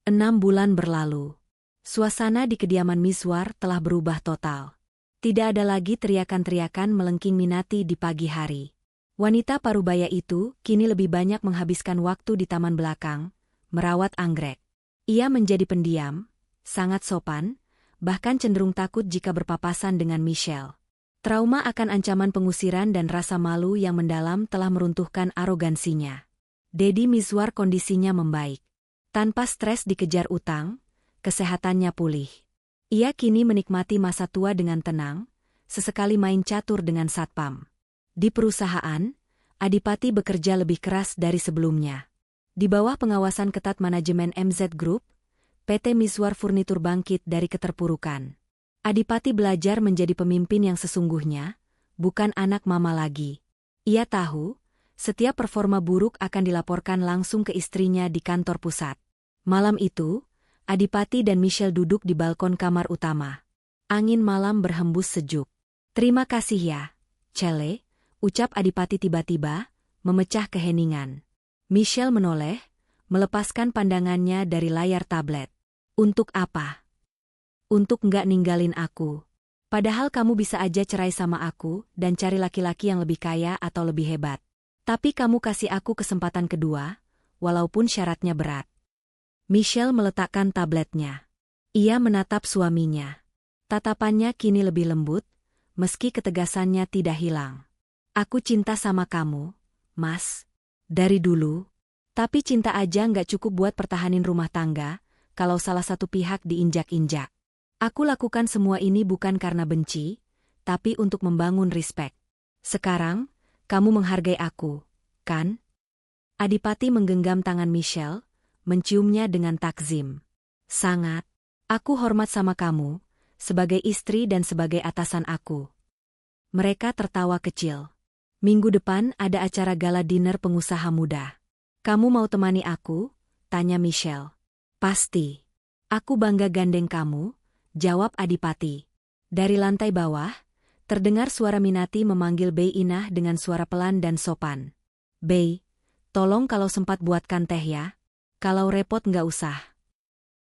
S1: 6 bulan berlalu. Suasana di kediaman Mizwar telah berubah total. Tidak ada lagi teriakan-teriakan melengking Minati di pagi hari. Wanita parubaya itu kini lebih banyak menghabiskan waktu di taman belakang, merawat anggrek. Ia menjadi pendiam, sangat sopan, bahkan cenderung takut jika berpapasan dengan Michelle. Trauma akan ancaman pengusiran dan rasa malu yang mendalam telah meruntuhkan arogansinya. Dedi Mizwar kondisinya membaik. Tanpa stres dikejar utang, kesehatannya pulih. Ia kini menikmati masa tua dengan tenang, sesekali main catur dengan satpam. Di perusahaan, Adipati bekerja lebih keras dari sebelumnya. Di bawah pengawasan ketat manajemen MZ Group, PT Mizwar Furnitur bangkit dari keterpurukan. Adipati belajar menjadi pemimpin yang sesungguhnya, bukan anak mama lagi. Ia tahu, setiap performa buruk akan dilaporkan langsung ke istrinya di kantor pusat. Malam itu, Adipati dan Michelle duduk di balkon kamar utama. Angin malam berhembus sejuk. Terima kasih ya, Cele, ucap Adipati tiba-tiba, memecah keheningan. Michelle menoleh, melepaskan pandangannya dari layar tablet. Untuk apa? Untuk nggak ninggalin aku. Padahal kamu bisa aja cerai sama aku dan cari laki-laki yang lebih kaya atau lebih hebat. Tapi kamu kasih aku kesempatan kedua, walaupun syaratnya berat. Michelle meletakkan tabletnya. Ia menatap suaminya. Tatapannya kini lebih lembut, meski ketegasannya tidak hilang. Aku cinta sama kamu, Mas. Dari dulu. Tapi cinta aja nggak cukup buat pertahanin rumah tangga, kalau salah satu pihak diinjak-injak. Aku lakukan semua ini bukan karena benci, tapi untuk membangun respek. Sekarang, kamu menghargai aku, kan? Adipati menggenggam tangan Michelle, menciumnya dengan takzim. Sangat. Aku hormat sama kamu, sebagai istri dan sebagai atasan aku. Mereka tertawa kecil. Minggu depan ada acara gala dinner pengusaha muda. Kamu mau temani aku? Tanya Michelle. Pasti. Aku bangga gandeng kamu, jawab Adipati. Dari lantai bawah, terdengar suara Minati memanggil Bei Inah dengan suara pelan dan sopan. Bei, tolong kalau sempat buatkan teh ya. Kalau repot nggak usah.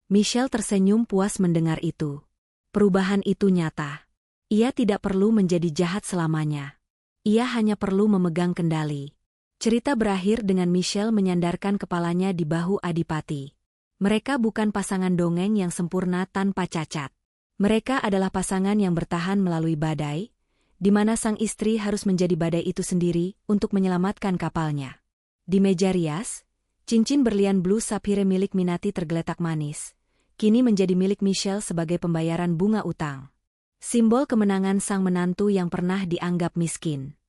S1: Michelle tersenyum puas mendengar itu. Perubahan itu nyata. Ia tidak perlu menjadi jahat selamanya. Ia hanya perlu memegang kendali. Cerita berakhir dengan Michelle menyandarkan kepalanya di bahu Adipati. Mereka bukan pasangan dongeng yang sempurna tanpa cacat. Mereka adalah pasangan yang bertahan melalui badai, di mana sang istri harus menjadi badai itu sendiri untuk menyelamatkan kapalnya. Di meja rias, cincin berlian blue sapphire milik Minati tergeletak manis, kini menjadi milik Michelle sebagai pembayaran bunga utang. Simbol kemenangan sang menantu yang pernah dianggap miskin.